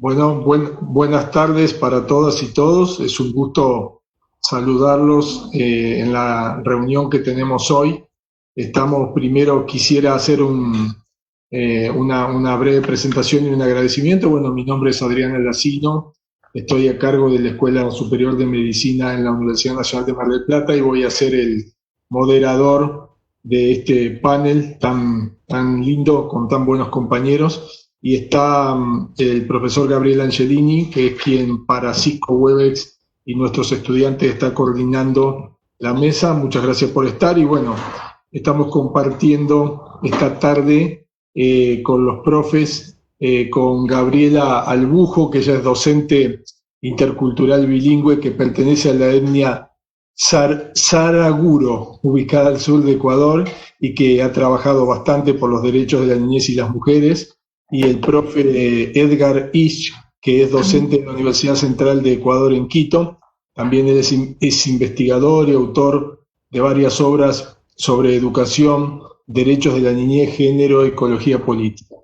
Bueno, buenas tardes para todas y todos. Es un gusto saludarlos en la reunión que tenemos hoy. Primero quisiera hacer una breve presentación y un agradecimiento. Bueno, mi nombre es Adrián Alacino, estoy a cargo de la Escuela Superior de Medicina en la Universidad Nacional de Mar del Plata y voy a ser el moderador de este panel tan lindo, con tan buenos compañeros. Y está el profesor Gabriel Angelini, que es quien para Cisco Webex y nuestros estudiantes está coordinando la mesa. Muchas gracias por estar y bueno, estamos compartiendo esta tarde con los profes, con Gabriela Albujo, que ella es docente intercultural bilingüe que pertenece a la etnia Saraguro, ubicada al sur de Ecuador y que ha trabajado bastante por los derechos de la niñez y las mujeres, y el profe Edgar Isch, que es docente de la Universidad Central de Ecuador en Quito. También él es investigador y autor de varias obras sobre educación, derechos de la niñez, género, ecología política.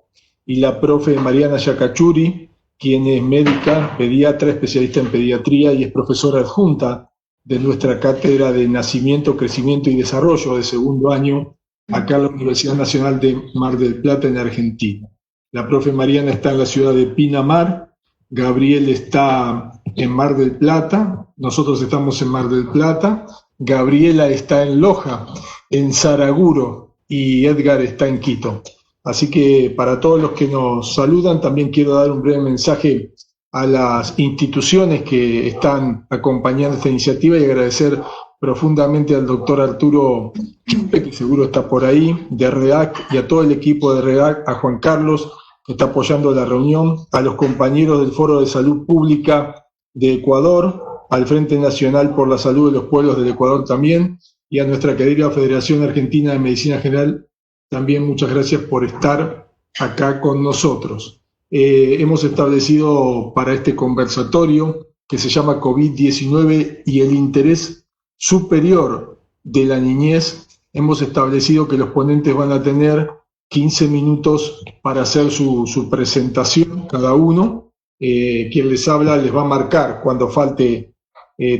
Y la profe Mariana Yacachuri, quien es médica, pediatra, especialista en pediatría y es profesora adjunta de nuestra cátedra de Nacimiento, Crecimiento y Desarrollo de segundo año, acá en la Universidad Nacional de Mar del Plata, en Argentina. La profe Mariana está en la ciudad de Pinamar, Gabriel está en Mar del Plata, nosotros estamos en Mar del Plata, Gabriela está en Loja, en Saraguro, y Edgar está en Quito. Así que para todos los que nos saludan, también quiero dar un breve mensaje a las instituciones que están acompañando esta iniciativa y agradecer profundamente al doctor Arturo Quispe, que seguro está por ahí, de REDAC, y a todo el equipo de REDAC, a Juan Carlos, que está apoyando la reunión, a los compañeros del Foro de Salud Pública de Ecuador, al Frente Nacional por la Salud de los Pueblos del Ecuador también, y a nuestra querida Federación Argentina de Medicina General, también muchas gracias por estar acá con nosotros. Hemos establecido para este conversatorio, que se llama COVID-19 y el interés superior de la niñez, hemos establecido que los ponentes van a tener 15 minutos para hacer su presentación cada uno. Quien les habla les va a marcar cuando falte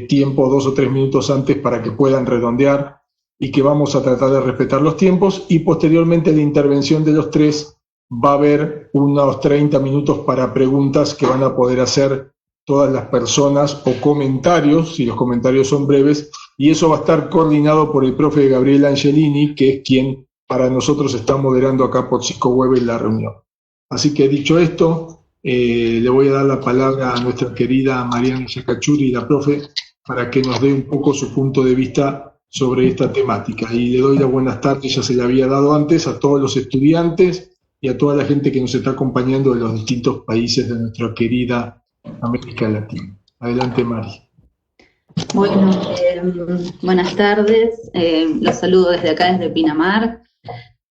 tiempo, 2 o 3 minutos antes, para que puedan redondear, y que vamos a tratar de respetar los tiempos, y posteriormente la intervención de los tres va a haber unos 30 minutos para preguntas que van a poder hacer todas las personas, o comentarios, si los comentarios son breves, y eso va a estar coordinado por el profe Gabriel Angelini, que es quien para nosotros está moderando acá por Cisco Webex la reunión. Así que dicho esto, le voy a dar la palabra a nuestra querida Mariana Yacachuri, la profe, para que nos dé un poco su punto de vista sobre esta temática. Y le doy las buenas tardes, ya se le había dado antes, a todos los estudiantes y a toda la gente que nos está acompañando de los distintos países de nuestra querida América Latina. Adelante, Mari. Bueno, buenas tardes, los saludo desde acá, desde Pinamar.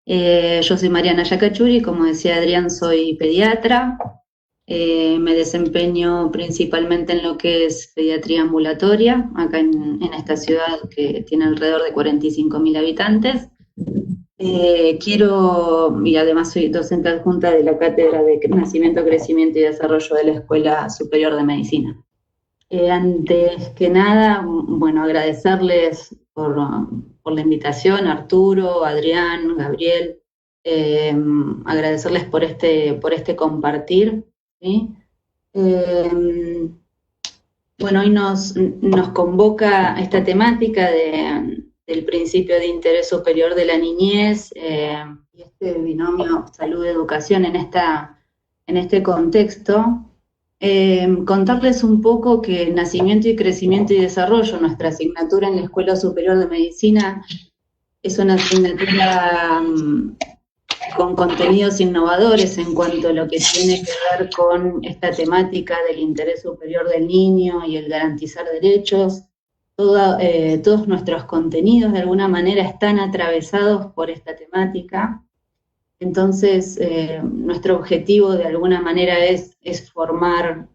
Yo soy Mariana Yacachuri, como decía Adrián, soy pediatra. Me desempeño principalmente en lo que es pediatría ambulatoria, acá en esta ciudad que tiene alrededor de 45.000 habitantes. Y además soy docente adjunta de la Cátedra de Nacimiento, Crecimiento y Desarrollo de la Escuela Superior de Medicina. Antes que nada, bueno, agradecerles por la invitación, Arturo, Adrián, Gabriel, agradecerles por este compartir, ¿sí? Bueno, hoy nos convoca esta temática del principio de interés superior de la niñez, y este binomio salud-educación en este contexto. Contarles un poco que Nacimiento y Crecimiento y Desarrollo, nuestra asignatura en la Escuela Superior de Medicina, es una asignatura con contenidos innovadores en cuanto a lo que tiene que ver con esta temática del interés superior del niño y el garantizar derechos. Todos nuestros contenidos de alguna manera están atravesados por esta temática. Entonces, nuestro objetivo de alguna manera es formar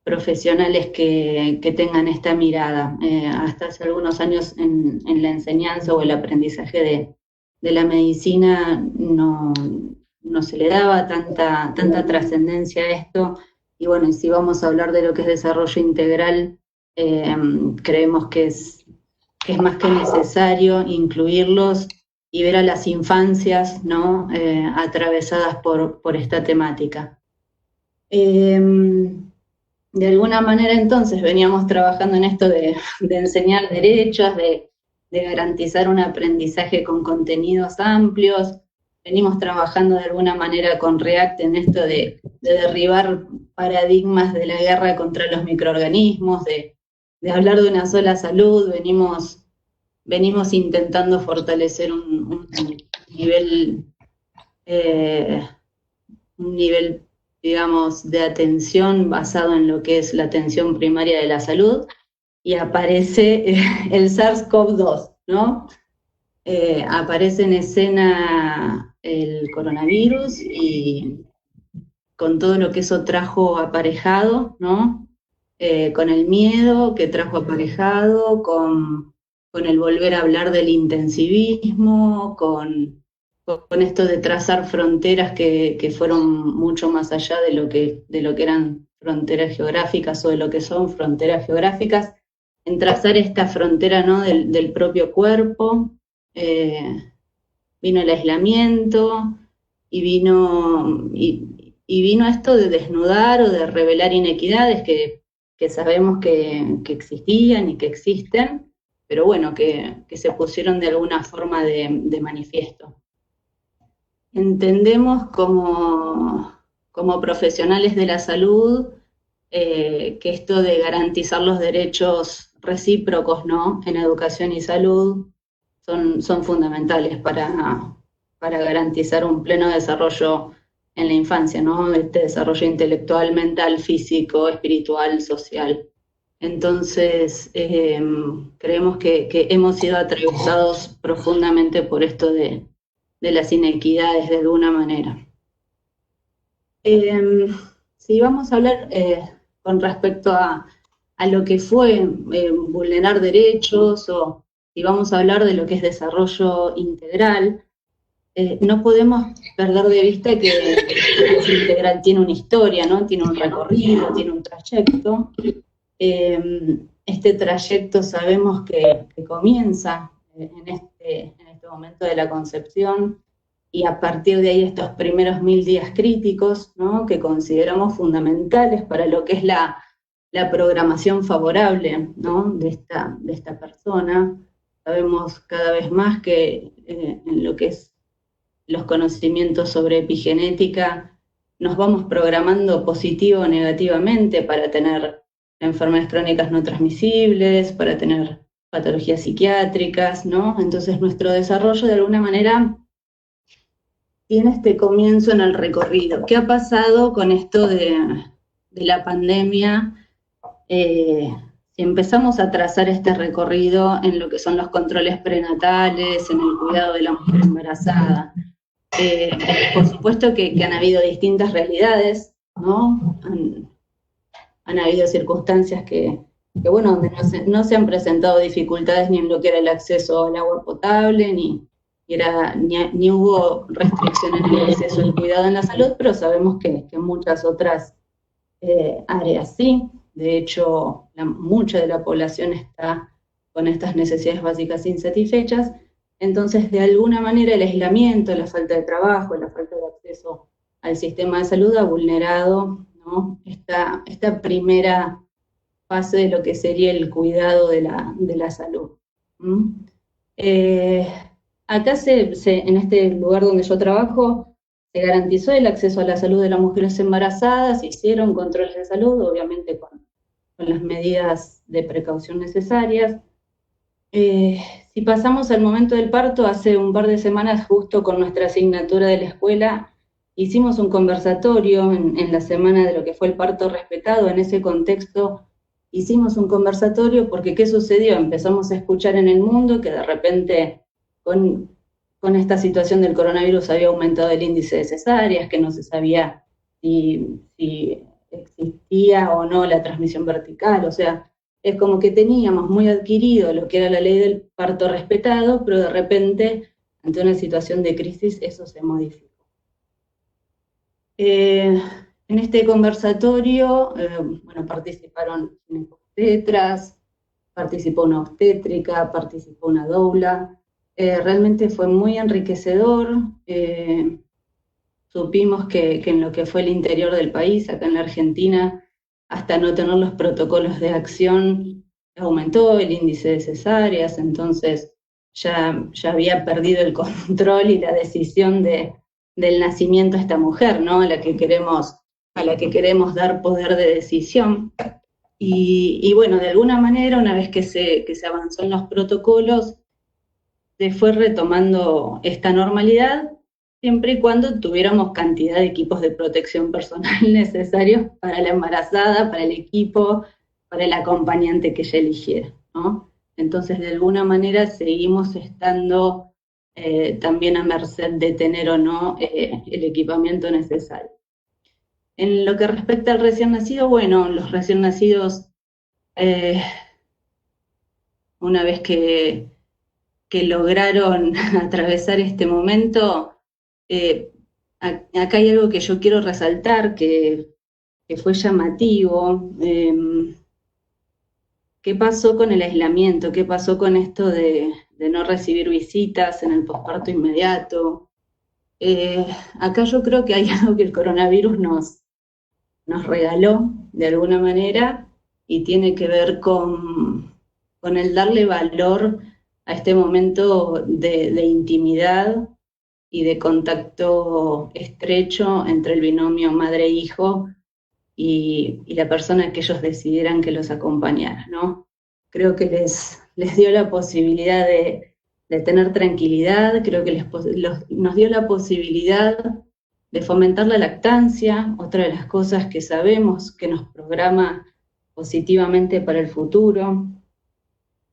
profesionales que tengan esta mirada. Hasta hace algunos años en la enseñanza o el aprendizaje de la medicina no se le daba tanta trascendencia a esto, y bueno, y si vamos a hablar de lo que es desarrollo integral, creemos que es más que necesario incluirlos y ver a las infancias, ¿no?, atravesadas por esta temática. De alguna manera entonces veníamos trabajando en esto de enseñar derechos, de garantizar un aprendizaje con contenidos amplios. Venimos trabajando de alguna manera con REACT en esto de derribar paradigmas de la guerra contra los microorganismos, de hablar de una sola salud. Venimos intentando fortalecer un nivel, digamos, de atención basado en lo que es la atención primaria de la salud, y aparece el SARS-CoV-2, ¿no? Aparece en escena el coronavirus y con todo lo que eso trajo aparejado, ¿no? Con el miedo que trajo aparejado, con el volver a hablar del intensivismo, con esto de trazar fronteras que fueron mucho más allá de lo que eran fronteras geográficas o de lo que son fronteras geográficas, en trazar esta frontera, ¿no?, del propio cuerpo. Vino el aislamiento y vino esto de desnudar o de revelar inequidades que sabemos que existían y que existen, pero bueno, que se pusieron de alguna forma de manifiesto. Entendemos como profesionales de la salud que esto de garantizar los derechos recíprocos, ¿no?, en educación y salud son fundamentales para garantizar un pleno desarrollo en la infancia, ¿no?, este desarrollo intelectual, mental, físico, espiritual, social. Entonces, creemos que hemos sido atravesados profundamente por esto de las inequidades de alguna manera. Si vamos a hablar con respecto a lo que fue vulnerar derechos, o si vamos a hablar de lo que es desarrollo integral, no podemos perder de vista que el desarrollo integral tiene una historia, ¿no?, tiene un recorrido, tiene un trayecto. Este trayecto sabemos que comienza en este momento de la concepción, y a partir de ahí estos primeros 1000 días críticos, ¿no?, que consideramos fundamentales para lo que es la programación favorable, ¿no?, de esta persona. Sabemos cada vez más que en lo que es los conocimientos sobre epigenética nos vamos programando positivo o negativamente para tener enfermedades crónicas no transmisibles, para tener patologías psiquiátricas, ¿no? Entonces nuestro desarrollo de alguna manera tiene este comienzo en el recorrido. ¿Qué ha pasado con esto de la pandemia? Si empezamos a trazar este recorrido en lo que son los controles prenatales, en el cuidado de la mujer embarazada, por supuesto que han habido distintas realidades, ¿no? Han habido circunstancias que bueno, donde no se han presentado dificultades ni en lo que era el acceso al agua potable, ni hubo restricciones en el acceso al cuidado en la salud, pero sabemos que muchas otras áreas sí. De hecho, mucha de la población está con estas necesidades básicas insatisfechas. Entonces, de alguna manera, el aislamiento, la falta de trabajo, la falta de acceso al sistema de salud ha vulnerado, ¿no?, esta primera fase de lo que sería el cuidado de la salud. Acá en este lugar donde yo trabajo, se garantizó el acceso a la salud de las mujeres embarazadas, se hicieron controles de salud, obviamente con las medidas de precaución necesarias. Si pasamos al momento del parto, hace un par de semanas, justo con nuestra asignatura de la escuela, hicimos un conversatorio en la semana de lo que fue el parto respetado. En ese contexto hicimos un conversatorio porque ¿qué sucedió? Empezamos a escuchar en el mundo que de repente con esta situación del coronavirus había aumentado el índice de cesáreas, que no se sabía si existía o no la transmisión vertical. O sea, es como que teníamos muy adquirido lo que era la ley del parto respetado, pero de repente, ante una situación de crisis, eso se modificó. En este conversatorio, bueno, participaron ginecobstetras, participó una obstétrica, participó una doula. Realmente fue muy enriquecedor. Supimos que en lo que fue el interior del país, acá en la Argentina, hasta no tener los protocolos de acción, aumentó el índice de cesáreas, entonces ya había perdido el control y la decisión del nacimiento a esta mujer, ¿no? A la que queremos dar poder de decisión. Y bueno, de alguna manera, una vez que se avanzó en los protocolos, se fue retomando esta normalidad, siempre y cuando tuviéramos cantidad de equipos de protección personal necesarios para la embarazada, para el equipo, para el acompañante que ella eligiera, ¿no? Entonces, de alguna manera, seguimos estando también a merced de tener o no el equipamiento necesario. En lo que respecta al recién nacido, bueno, los recién nacidos, una vez que lograron atravesar este momento, acá hay algo que yo quiero resaltar, que fue llamativo. ¿Qué pasó con el aislamiento? ¿Qué pasó con esto de no recibir visitas en el posparto inmediato? Acá yo creo que hay algo que el coronavirus nos regaló de alguna manera y tiene que ver con el darle valor a este momento de intimidad y de contacto estrecho entre el binomio madre-hijo y la persona que ellos decidieran que los acompañara, ¿no? Creo que les dio la posibilidad de tener tranquilidad, creo que nos dio la posibilidad de fomentar la lactancia, otra de las cosas que sabemos que nos programa positivamente para el futuro.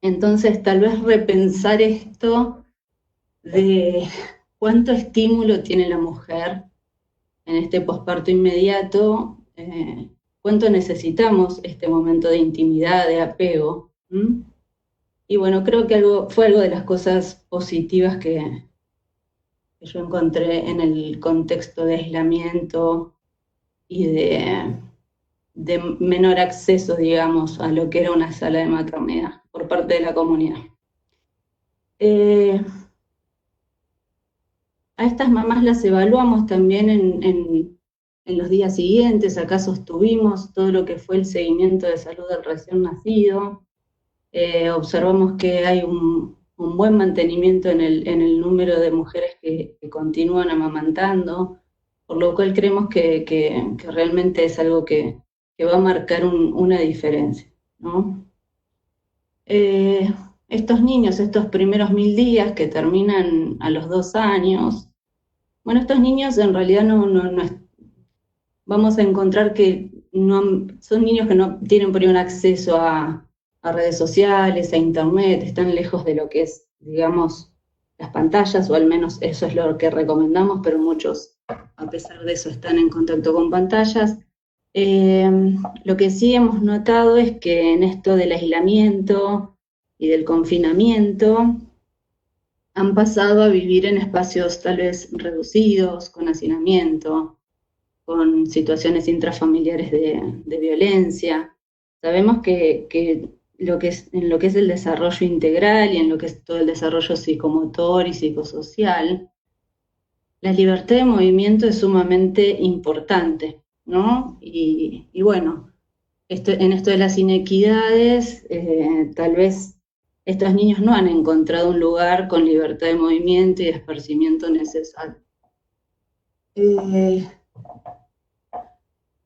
Entonces, tal vez repensar esto de cuánto estímulo tiene la mujer en este posparto inmediato, cuánto necesitamos este momento de intimidad, de apego. Y bueno, creo que fue algo de las cosas positivas que yo encontré en el contexto de aislamiento y de menor acceso, digamos, a lo que era una sala de maternidad por parte de la comunidad. A estas mamás las evaluamos también en los días siguientes. Acá sostuvimos todo lo que fue el seguimiento de salud del recién nacido. Observamos que hay un buen mantenimiento en el número de mujeres que continúan amamantando, por lo cual creemos que realmente es algo que va a marcar una diferencia, ¿no? Estos niños, estos primeros 1000 días que terminan a los 2 años, bueno, estos niños en realidad vamos a encontrar que son niños que no tienen por ahí un acceso a redes sociales, a internet, están lejos de lo que es, digamos, las pantallas, o al menos eso es lo que recomendamos, pero muchos, a pesar de eso, están en contacto con pantallas. Lo que sí hemos notado es que en esto del aislamiento y del confinamiento han pasado a vivir en espacios tal vez reducidos, con hacinamiento, con situaciones intrafamiliares de violencia. Sabemos que en lo que es el desarrollo integral y en lo que es todo el desarrollo psicomotor y psicosocial, la libertad de movimiento es sumamente importante, ¿no? Y bueno, en esto de las inequidades, tal vez estos niños no han encontrado un lugar con libertad de movimiento y de esparcimiento necesario.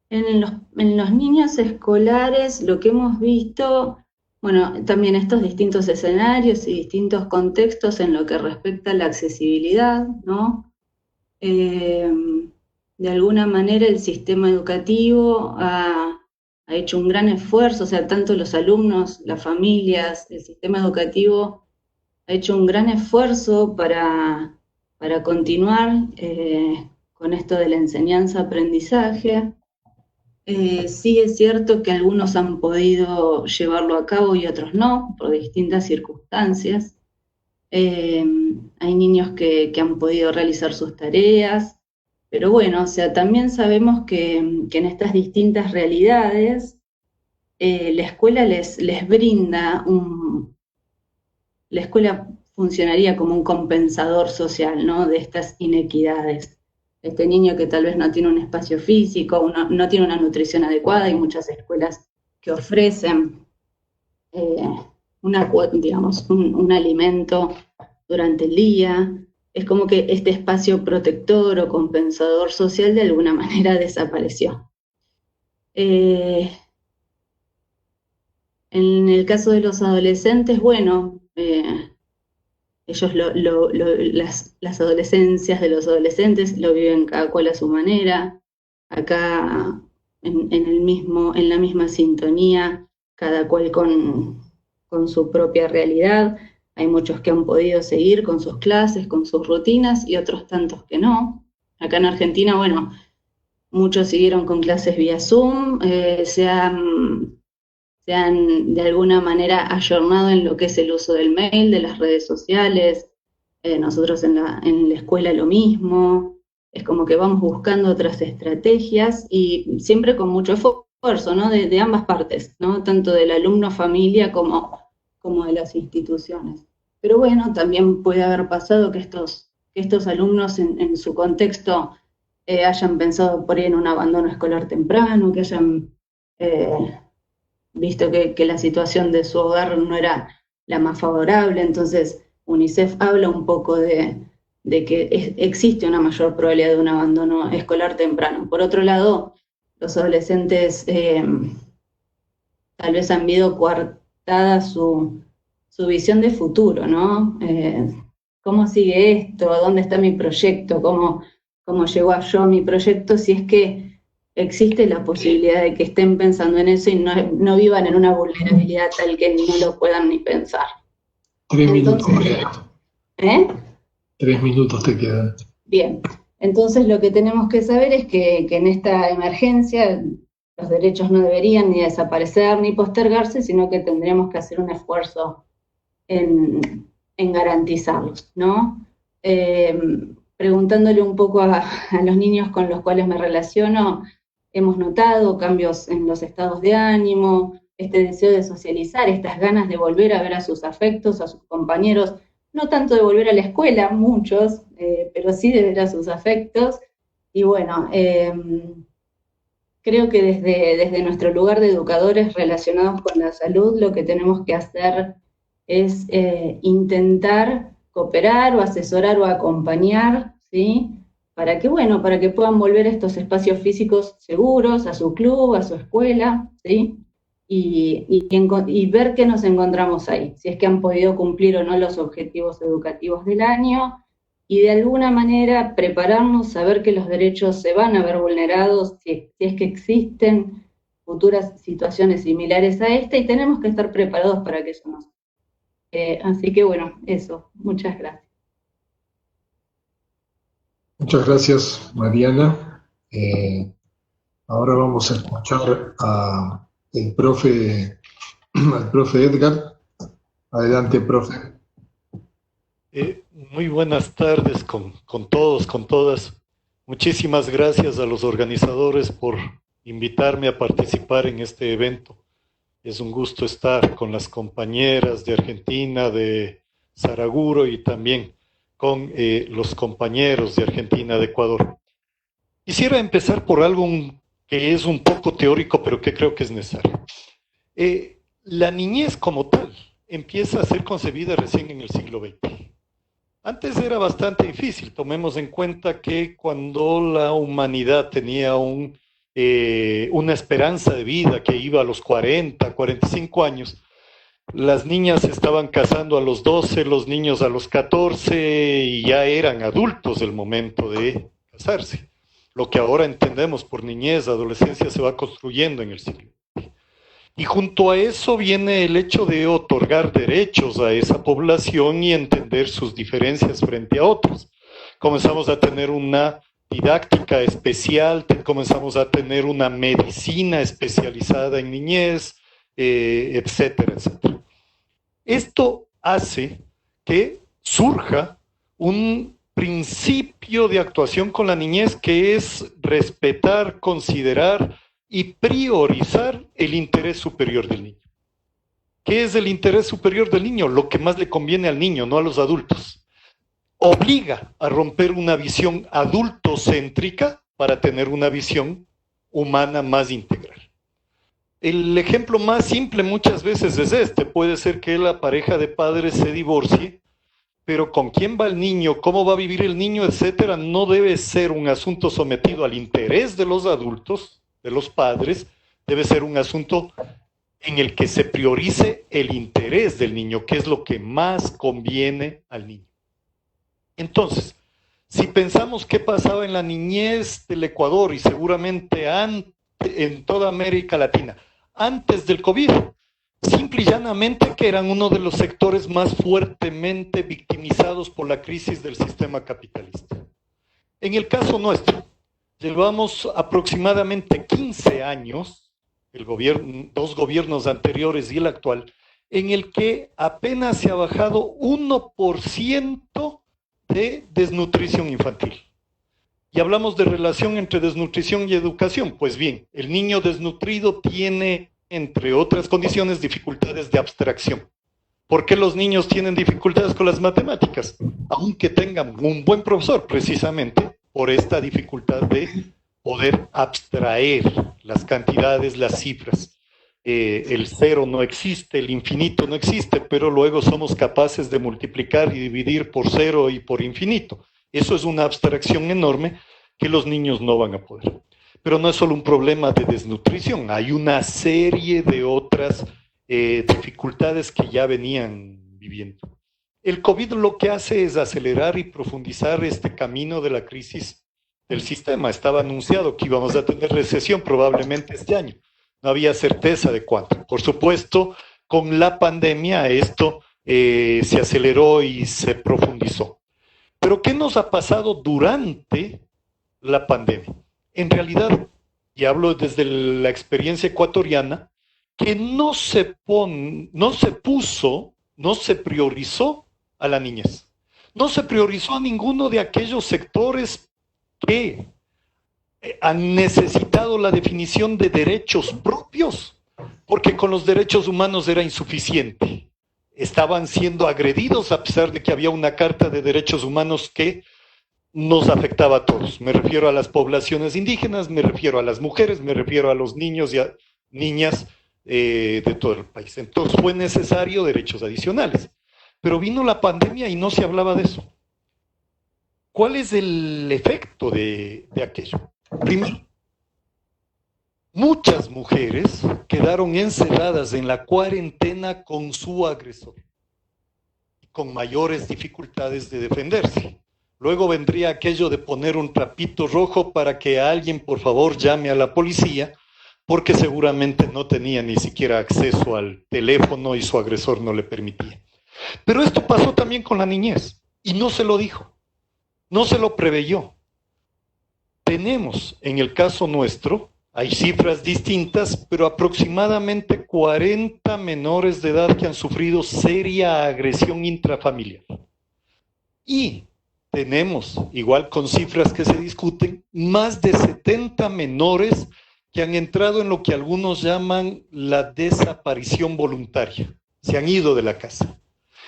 En los niños escolares, lo que hemos visto, bueno, también estos distintos escenarios y distintos contextos en lo que respecta a la accesibilidad, ¿no? De alguna manera el sistema educativo ha hecho un gran esfuerzo, o sea, tanto los alumnos, las familias, el sistema educativo ha hecho un gran esfuerzo para continuar con esto de la enseñanza-aprendizaje. Sí es cierto que algunos han podido llevarlo a cabo y otros no, por distintas circunstancias. Hay niños que han podido realizar sus tareas, Pero bueno, o sea, también sabemos que en estas distintas realidades la escuela les brinda la escuela funcionaría como un compensador social, ¿no? De estas inequidades. Este niño que tal vez no tiene un espacio físico, no tiene una nutrición adecuada, hay muchas escuelas que ofrecen digamos, un alimento durante el día. Es como que este espacio protector o compensador social de alguna manera desapareció. En el caso de los adolescentes, bueno, ellos las adolescencias de los adolescentes lo viven cada cual a su manera, acá en la misma sintonía, cada cual con su propia realidad. Hay muchos que han podido seguir con sus clases, con sus rutinas, y otros tantos que no. Acá en Argentina, bueno, muchos siguieron con clases vía Zoom, se han de alguna manera ayornado en lo que es el uso del mail, de las redes sociales. Nosotros en la escuela lo mismo. Es como que vamos buscando otras estrategias y siempre con mucho esfuerzo, ¿no? De ambas partes, ¿no? Tanto del alumno, familia, como de las instituciones. Pero bueno, también puede haber pasado que estos alumnos en su contexto hayan pensado por ahí en un abandono escolar temprano, que hayan visto que la situación de su hogar no era la más favorable. Entonces UNICEF habla un poco de que existe una mayor probabilidad de un abandono escolar temprano. Por otro lado, los adolescentes tal vez han visto coartada su visión de futuro, ¿no? ¿Cómo sigue esto? ¿Dónde está mi proyecto? ¿Cómo llegó a yo mi proyecto? Si es que existe la posibilidad de que estén pensando en eso y no vivan en una vulnerabilidad tal que no lo puedan ni pensar. 3 minutos. ¿Eh? 3 minutos te quedan. Bien, entonces lo que tenemos que saber es que en esta emergencia los derechos no deberían ni desaparecer ni postergarse, sino que tendremos que hacer un esfuerzo en garantizarlos, ¿no? Preguntándole un poco a los niños con los cuales me relaciono, hemos notado cambios en los estados de ánimo, este deseo de socializar, estas ganas de volver a ver a sus afectos, a sus compañeros, no tanto de volver a la escuela, muchos, pero sí de ver a sus afectos. Y bueno, creo que desde nuestro lugar de educadores relacionados con la salud, lo que tenemos que hacer es intentar cooperar o asesorar o acompañar, ¿sí? Para que puedan volver a estos espacios físicos seguros, a su club, a su escuela, ¿sí? Y ver qué nos encontramos ahí, si es que han podido cumplir o no los objetivos educativos del año, y de alguna manera prepararnos, saber que los derechos se van a ver vulnerados si es que existen futuras situaciones similares a esta, y tenemos que estar preparados para que eso no suceda. Así que bueno, eso, muchas gracias. Muchas gracias, Mariana. Ahora vamos a escuchar al profe Edgar. Adelante, profe. Muy buenas tardes con todos, con todas. Muchísimas gracias a los organizadores por invitarme a participar en este evento. Es un gusto estar con las compañeras de Argentina, de Saraguro, y también con los compañeros de Argentina, de Ecuador. Quisiera empezar por algo que es un poco teórico, pero que creo que es necesario. La niñez como tal empieza a ser concebida recién en el siglo XX. Antes era bastante difícil. Tomemos en cuenta que cuando la humanidad tenía una esperanza de vida que iba a los 40, 45 años, las niñas se estaban casando a los 12, los niños a los 14, y ya eran adultos el momento de casarse. Lo que ahora entendemos por niñez, adolescencia, se va construyendo en el siglo XX. Y junto a eso viene el hecho de otorgar derechos a esa población y entender sus diferencias frente a otros. Comenzamos a tener una didáctica especial, comenzamos a tener una medicina especializada en niñez, etcétera, etcétera. Esto hace que surja un principio de actuación con la niñez, que es respetar, considerar y priorizar el interés superior del niño. ¿Qué es el interés superior del niño? Lo que más le conviene al niño, no a los adultos. Obliga a romper una visión adultocéntrica para tener una visión humana más integral. El ejemplo más simple muchas veces es este. Puede ser que la pareja de padres se divorcie, pero con quién va el niño, cómo va a vivir el niño, etcétera, no debe ser un asunto sometido al interés de los adultos, de los padres, debe ser un asunto en el que se priorice el interés del niño, que es lo que más conviene al niño. Entonces, si pensamos qué pasaba en la niñez del Ecuador y seguramente en toda América Latina, antes del COVID, simple y llanamente que eran uno de los sectores más fuertemente victimizados por la crisis del sistema capitalista. En el caso nuestro, llevamos aproximadamente 15 años, dos gobiernos anteriores y el actual, en el que apenas se ha bajado 1% de desnutrición infantil. Y hablamos de relación entre desnutrición y educación. Pues bien, el niño desnutrido tiene, entre otras condiciones, dificultades de abstracción. ¿Por qué los niños tienen dificultades con las matemáticas? Aunque tengan un buen profesor, precisamente por esta dificultad de poder abstraer las cantidades, las cifras. El cero no existe, el infinito no existe, pero luego somos capaces de multiplicar y dividir por cero y por infinito. Eso es una abstracción enorme que los niños no van a poder. Pero no es solo un problema de desnutrición, hay una serie de otras dificultades que ya venían viviendo. El COVID lo que hace es acelerar y profundizar este camino de la crisis del sistema. Estaba anunciado que íbamos a tener recesión probablemente este año. No había certeza de cuánto. Por supuesto, con la pandemia esto se aceleró y se profundizó. Pero ¿qué nos ha pasado durante la pandemia? En realidad, y hablo desde la experiencia ecuatoriana, que no se priorizó a la niñez. No se priorizó a ninguno de aquellos sectores que han necesitado la definición de derechos propios, porque con los derechos humanos era insuficiente. Estaban siendo agredidos a pesar de que había una Carta de Derechos Humanos que nos afectaba a todos. Me refiero a las poblaciones indígenas, me refiero a las mujeres, me refiero a los niños y a niñas de todo el país. Entonces fue necesario derechos adicionales. Pero vino la pandemia y no se hablaba de eso. ¿Cuál es el efecto de aquello? Primero, muchas mujeres quedaron encerradas en la cuarentena con su agresor, con mayores dificultades de defenderse. Luego vendría aquello de poner un trapito rojo para que alguien, por favor, llame a la policía, porque seguramente no tenía ni siquiera acceso al teléfono y su agresor no le permitía. Pero esto pasó también con la niñez, y no se lo dijo, no se lo preveyó. Tenemos, en el caso nuestro, hay cifras distintas, pero aproximadamente 40 menores de edad que han sufrido seria agresión intrafamiliar. Y tenemos, igual con cifras que se discuten, más de 70 menores que han entrado en lo que algunos llaman la desaparición voluntaria. Se han ido de la casa.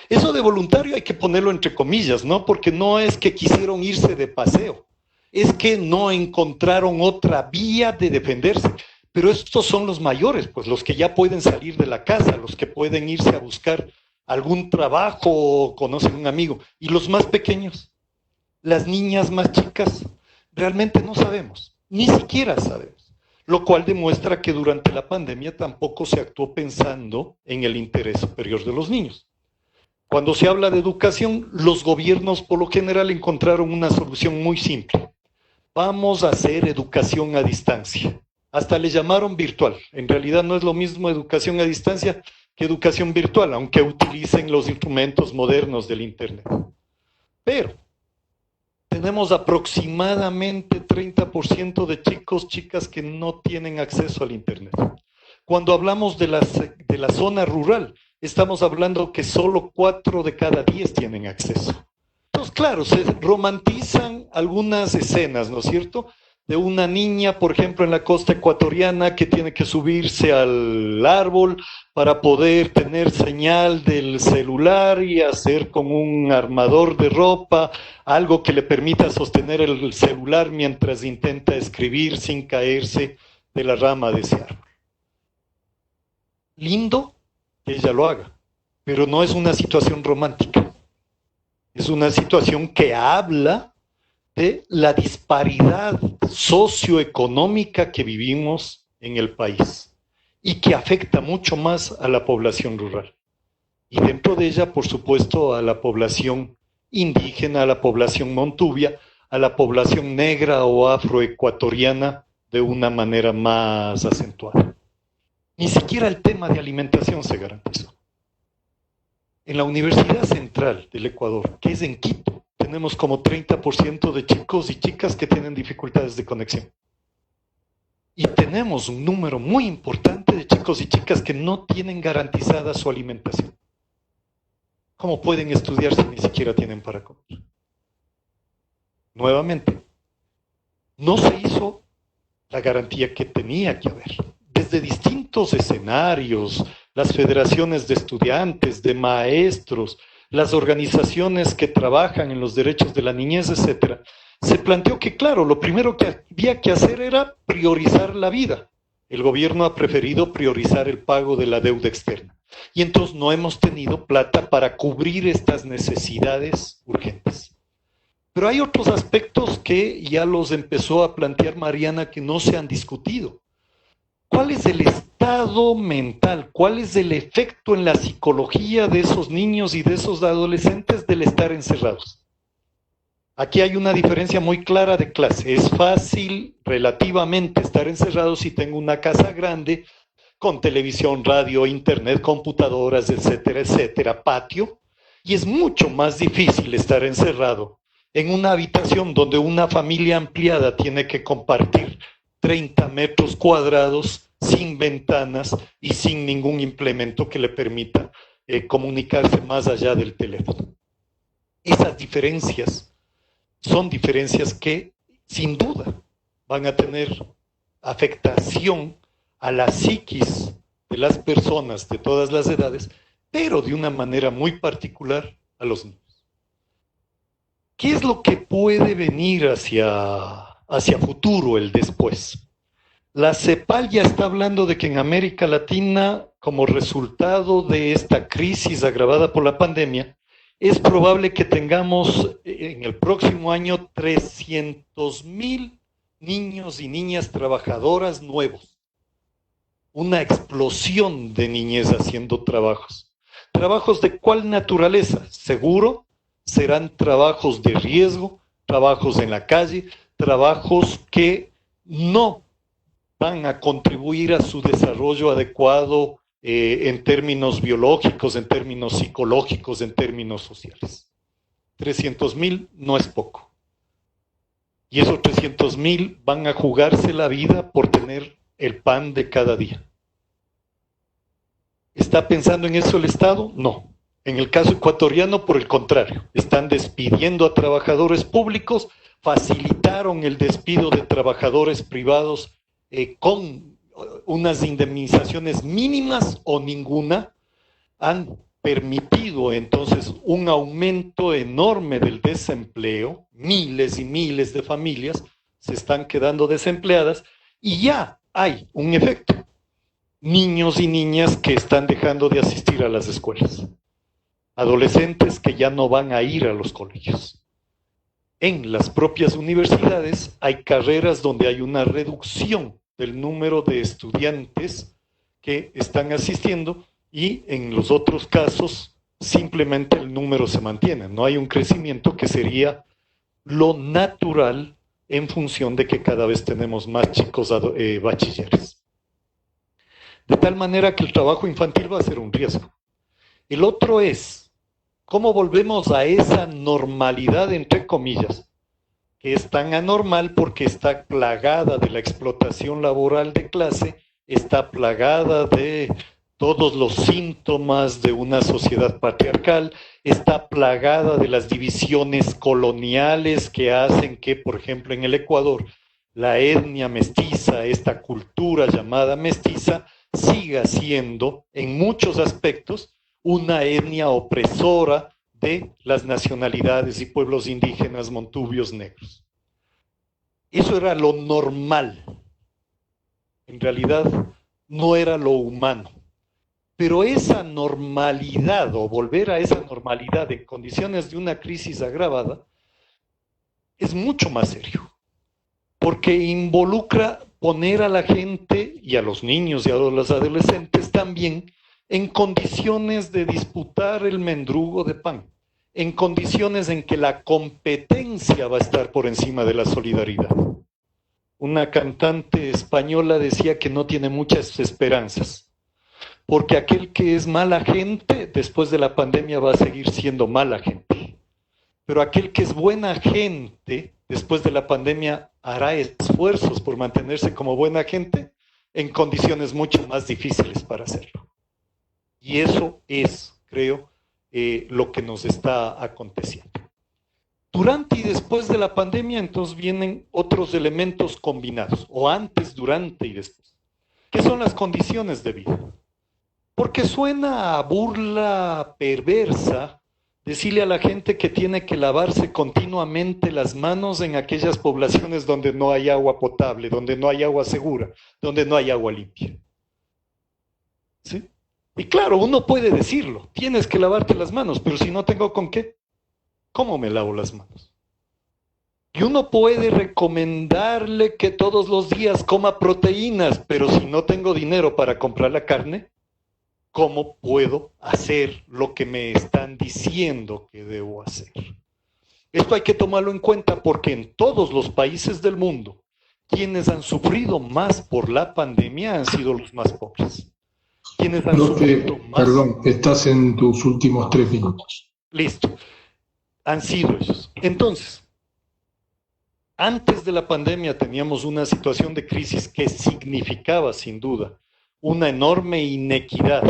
Eso de voluntario hay que ponerlo entre comillas, ¿no? Porque no es que quisieron irse de paseo, es que no encontraron otra vía de defenderse. Pero estos son los mayores, pues los que ya pueden salir de la casa, los que pueden irse a buscar algún trabajo o conocen un amigo. Y los más pequeños, las niñas más chicas, realmente no sabemos, ni siquiera sabemos. Lo cual demuestra que durante la pandemia tampoco se actuó pensando en el interés superior de los niños. Cuando se habla de educación, los gobiernos por lo general encontraron una solución muy simple. Vamos a hacer educación a distancia. Hasta le llamaron virtual. En realidad no es lo mismo educación a distancia que educación virtual, aunque utilicen los instrumentos modernos del Internet. Pero tenemos aproximadamente 30% de chicos, chicas que no tienen acceso al Internet. Cuando hablamos de la zona rural, estamos hablando que solo 4 de cada 10 tienen acceso. Entonces, claro, se romantizan algunas escenas, ¿no es cierto?, de una niña, por ejemplo, en la costa ecuatoriana que tiene que subirse al árbol para poder tener señal del celular y hacer con un armador de ropa algo que le permita sostener el celular mientras intenta escribir sin caerse de la rama de ese árbol. Lindo que ella lo haga, pero no es una situación romántica. Es una situación que habla de la disparidad socioeconómica que vivimos en el país y que afecta mucho más a la población rural. Y dentro de ella, por supuesto, a la población indígena, a la población montuvia, a la población negra o afroecuatoriana de una manera más acentuada. Ni siquiera el tema de alimentación se garantizó. En la Universidad Central del Ecuador, que es en Quito, tenemos como 30% de chicos y chicas que tienen dificultades de conexión. Y tenemos un número muy importante de chicos y chicas que no tienen garantizada su alimentación. ¿Cómo pueden estudiar si ni siquiera tienen para comer? Nuevamente, no se hizo la garantía que tenía que haber. Desde distintos escenarios, las federaciones de estudiantes, de maestros, las organizaciones que trabajan en los derechos de la niñez, etcétera, se planteó que, claro, lo primero que había que hacer era priorizar la vida. El gobierno ha preferido priorizar el pago de la deuda externa. Y entonces no hemos tenido plata para cubrir estas necesidades urgentes. Pero hay otros aspectos que ya los empezó a plantear Mariana que no se han discutido. ¿Cuál es el estado mental? ¿Cuál es el efecto en la psicología de esos niños y de esos adolescentes del estar encerrados? Aquí hay una diferencia muy clara de clase. Es fácil relativamente estar encerrado si tengo una casa grande con televisión, radio, internet, computadoras, etcétera, etcétera, patio. Y es mucho más difícil estar encerrado en una habitación donde una familia ampliada tiene que compartir 30 metros cuadrados sin ventanas y sin ningún implemento que le permita comunicarse más allá del teléfono. Esas diferencias son diferencias que sin duda van a tener afectación a la psiquis de las personas de todas las edades, pero de una manera muy particular a los niños. ¿Qué es lo que puede venir hacia futuro, el después? La CEPAL ya está hablando de que en América Latina, como resultado de esta crisis agravada por la pandemia, es probable que tengamos en el próximo año 300,000 niños y niñas trabajadoras nuevos. Una explosión de niñez haciendo trabajos. ¿Trabajos de cuál naturaleza? Seguro serán trabajos de riesgo, trabajos en la calle, trabajos que no van a contribuir a su desarrollo adecuado en términos biológicos, en términos psicológicos, en términos sociales. 300,000 no es poco. Y esos 300,000 van a jugarse la vida por tener el pan de cada día. ¿Está pensando en eso el Estado? No. En el caso ecuatoriano, por el contrario, están despidiendo a trabajadores públicos, facilitaron el despido de trabajadores privados con unas indemnizaciones mínimas o ninguna, han permitido entonces un aumento enorme del desempleo, miles y miles de familias se están quedando desempleadas y ya hay un efecto. Niños y niñas que están dejando de asistir a las escuelas. Adolescentes que ya no van a ir a los colegios. En las propias universidades hay carreras donde hay una reducción del número de estudiantes que están asistiendo y en los otros casos simplemente el número se mantiene. No hay un crecimiento que sería lo natural en función de que cada vez tenemos más chicos bachilleres. De tal manera que el trabajo infantil va a ser un riesgo. El otro es, ¿cómo volvemos a esa normalidad, entre comillas, que es tan anormal porque está plagada de la explotación laboral de clase, está plagada de todos los síntomas de una sociedad patriarcal, está plagada de las divisiones coloniales que hacen que, por ejemplo, en el Ecuador, la etnia mestiza, esta cultura llamada mestiza, siga siendo, en muchos aspectos, una etnia opresora de las nacionalidades y pueblos indígenas montubios negros. Eso era lo normal. En realidad, no era lo humano. Pero esa normalidad, o volver a esa normalidad en condiciones de una crisis agravada, es mucho más serio, porque involucra poner a la gente, y a los niños y a los adolescentes también, en condiciones de disputar el mendrugo de pan, en condiciones en que la competencia va a estar por encima de la solidaridad. Una cantante española decía que no tiene muchas esperanzas, porque aquel que es mala gente, después de la pandemia va a seguir siendo mala gente. Pero aquel que es buena gente, después de la pandemia hará esfuerzos por mantenerse como buena gente en condiciones mucho más difíciles para hacerlo. Y eso es, creo, lo que nos está aconteciendo. Durante y después de la pandemia, entonces vienen otros elementos combinados, o antes, durante y después, que son las condiciones de vida. Porque suena a burla perversa decirle a la gente que tiene que lavarse continuamente las manos en aquellas poblaciones donde no hay agua potable, donde no hay agua segura, donde no hay agua limpia. ¿Sí? Y claro, uno puede decirlo, tienes que lavarte las manos, pero si no tengo con qué, ¿cómo me lavo las manos? Y uno puede recomendarle que todos los días coma proteínas, pero si no tengo dinero para comprar la carne, ¿cómo puedo hacer lo que me están diciendo que debo hacer? Esto hay que tomarlo en cuenta porque en todos los países del mundo, quienes han sufrido más por la pandemia han sido los más pobres. Quienes han sufrido más... Perdón, estás en tus últimos 3 minutos. Listo. Han sido ellos. Entonces, antes de la pandemia teníamos una situación de crisis que significaba, sin duda, una enorme inequidad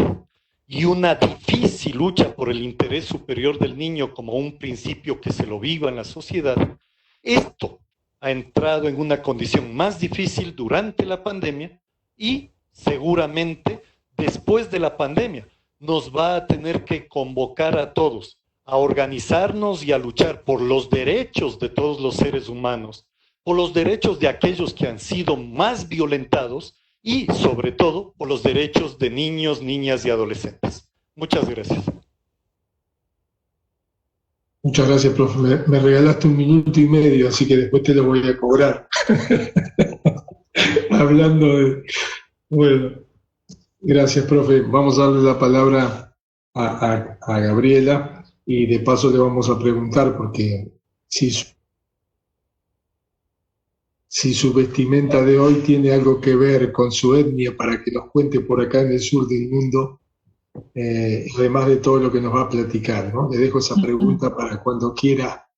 y una difícil lucha por el interés superior del niño como un principio que se lo viva en la sociedad. Esto ha entrado en una condición más difícil durante la pandemia y seguramente después de la pandemia nos va a tener que convocar a todos a organizarnos y a luchar por los derechos de todos los seres humanos, por los derechos de aquellos que han sido más violentados y, sobre todo, por los derechos de niños, niñas y adolescentes. Muchas gracias. Muchas gracias, profe. Me regalaste 1 minuto y medio, así que después te lo voy a cobrar. Hablando de... Bueno, gracias, profe. Vamos a darle la palabra a Gabriela y de paso le vamos a preguntar, porque si su vestimenta de hoy tiene algo que ver con su etnia, para que nos cuente por acá en el sur del mundo, además de todo lo que nos va a platicar, ¿no? Le dejo esa pregunta para cuando quiera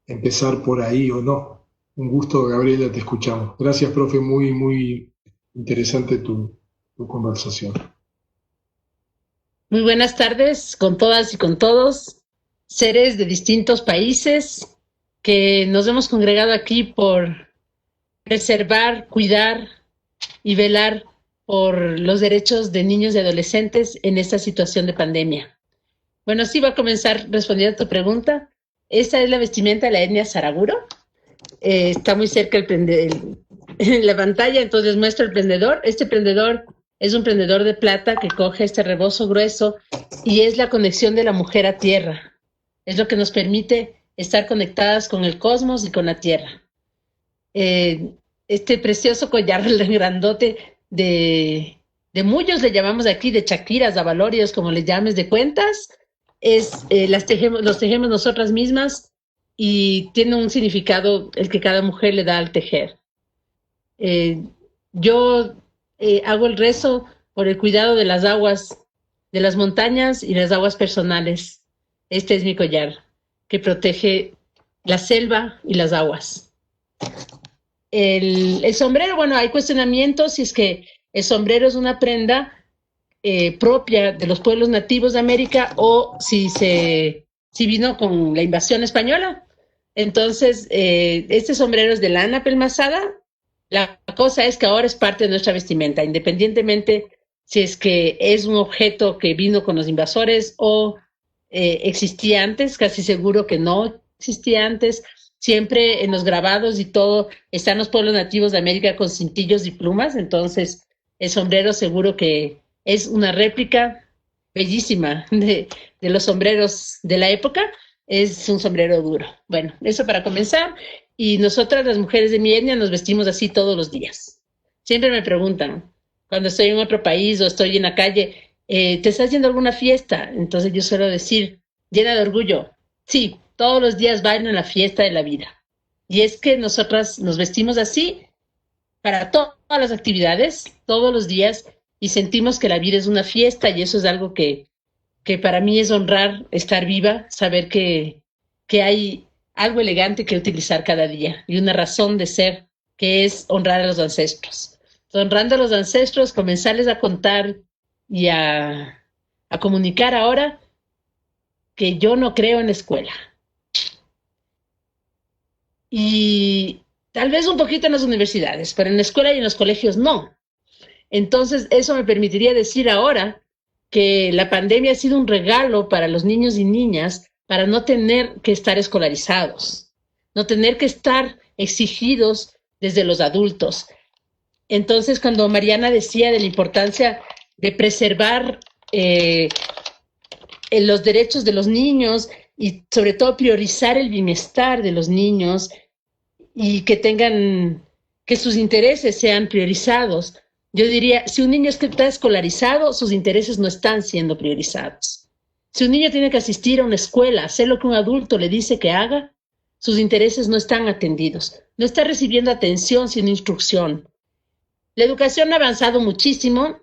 empezar por ahí o no. Un gusto, Gabriela, te escuchamos. Gracias, profe, muy, muy interesante tu conversación. Muy buenas tardes con todas y con todos, seres de distintos países que nos hemos congregado aquí por preservar, cuidar y velar por los derechos de niños y adolescentes en esta situación de pandemia. Bueno, sí, voy a comenzar respondiendo a tu pregunta. Esta es la vestimenta de la etnia Saraguro. Está muy cerca en la pantalla, entonces muestro el prendedor. Este prendedor es un prendedor de plata que coge este rebozo grueso y es la conexión de la mujer a tierra. Es lo que nos permite estar conectadas con el cosmos y con la tierra. Este precioso collar grandote de mullos, le llamamos aquí, de chaquiras, abalorios, como le llames, de cuentas, los tejemos nosotras mismas y tiene un significado el que cada mujer le da al tejer. Yo hago el rezo por el cuidado de las aguas, de las montañas y las aguas personales. Este es mi collar, que protege la selva y las aguas. El sombrero, bueno, hay cuestionamientos si es que el sombrero es una prenda propia de los pueblos nativos de América o si se sí vino con la invasión española. Entonces, este sombrero es de lana pelmazada. La cosa es que ahora es parte de nuestra vestimenta, independientemente si es que es un objeto que vino con los invasores o existía antes, casi seguro que no existía antes. Siempre en los grabados y todo están los pueblos nativos de América con cintillos y plumas, entonces el sombrero seguro que es una réplica bellísima de los sombreros de la época. Es un sombrero duro. Bueno, eso para comenzar. Y nosotras, las mujeres de mi etnia, nos vestimos así todos los días. Siempre me preguntan, cuando estoy en otro país o estoy en la calle, ¿te estás yendo a alguna fiesta? Entonces yo suelo decir, llena de orgullo, sí, todos los días bailo en la fiesta de la vida. Y es que nosotras nos vestimos así para todas las actividades, todos los días, y sentimos que la vida es una fiesta, y eso es algo que para mí es honrar estar viva, saber que hay algo elegante que utilizar cada día y una razón de ser que es honrar a los ancestros. Honrando a los ancestros, comenzarles a contar y a comunicar ahora que yo no creo en la escuela. Y tal vez un poquito en las universidades, pero en la escuela y en los colegios no. Entonces, eso me permitiría decir ahora que la pandemia ha sido un regalo para los niños y niñas para no tener que estar escolarizados, no tener que estar exigidos desde los adultos. Entonces, cuando Mariana decía de la importancia de preservar los derechos de los niños y sobre todo priorizar el bienestar de los niños y que sus intereses sean priorizados, yo diría, si un niño está escolarizado, sus intereses no están siendo priorizados. Si un niño tiene que asistir a una escuela, hacer lo que un adulto le dice que haga, sus intereses no están atendidos. No está recibiendo atención, sino instrucción. La educación ha avanzado muchísimo.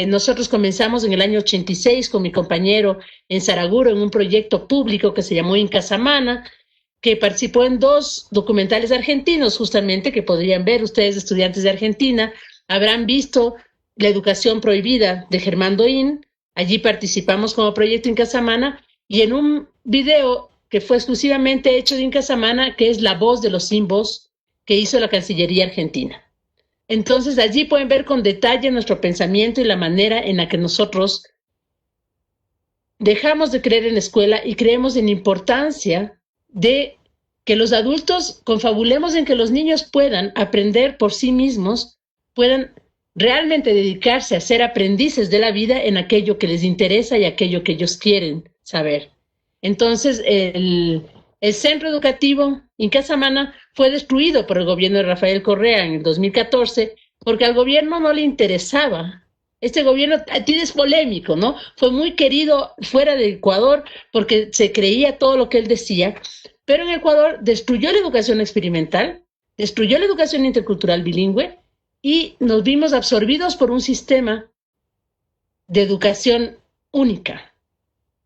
Nosotros comenzamos en el año 86 con mi compañero en Saraguro en un proyecto público que se llamó Inca Samana, que participó en 2 documentales argentinos, justamente, que podrían ver ustedes, estudiantes de Argentina. Habrán visto La educación prohibida de Germán Doín. Allí participamos como proyecto Inca Samana y en un video que fue exclusivamente hecho de Inca Samana, que es La voz de los sin voz, que hizo la Cancillería Argentina. Entonces allí pueden ver con detalle nuestro pensamiento y la manera en la que nosotros dejamos de creer en la escuela y creemos en la importancia de que los adultos confabulemos en que los niños puedan aprender por sí mismos, puedan realmente dedicarse a ser aprendices de la vida en aquello que les interesa y aquello que ellos quieren saber. Entonces, el centro educativo Inca Samana fue destruido por el gobierno de Rafael Correa en el 2014 porque al gobierno no le interesaba. Este gobierno es polémico, ¿no? Fue muy querido fuera de Ecuador porque se creía todo lo que él decía, pero en Ecuador destruyó la educación experimental, destruyó la educación intercultural bilingüe, y nos vimos absorbidos por un sistema de educación única.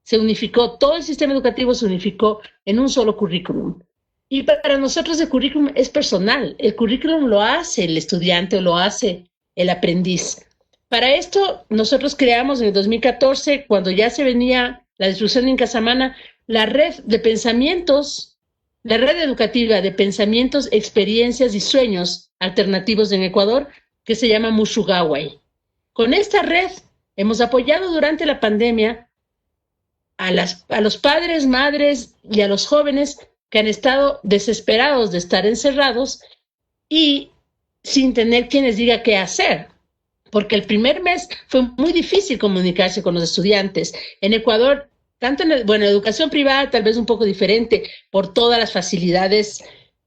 Se unificó, todo el sistema educativo se unificó en un solo currículum. Y para nosotros el currículum es personal. El currículum lo hace el estudiante o lo hace el aprendiz. Para esto, nosotros creamos en el 2014, cuando ya se venía la destrucción de Inca Samana, la red de pensamientos, la red educativa de pensamientos, experiencias y sueños alternativos en Ecuador, que se llama Mushugawai. Con esta red hemos apoyado durante la pandemia a los padres, madres y a los jóvenes que han estado desesperados de estar encerrados y sin tener quien les diga qué hacer. Porque el primer mes fue muy difícil comunicarse con los estudiantes. En Ecuador, tanto en educación privada, tal vez un poco diferente, por todas las facilidades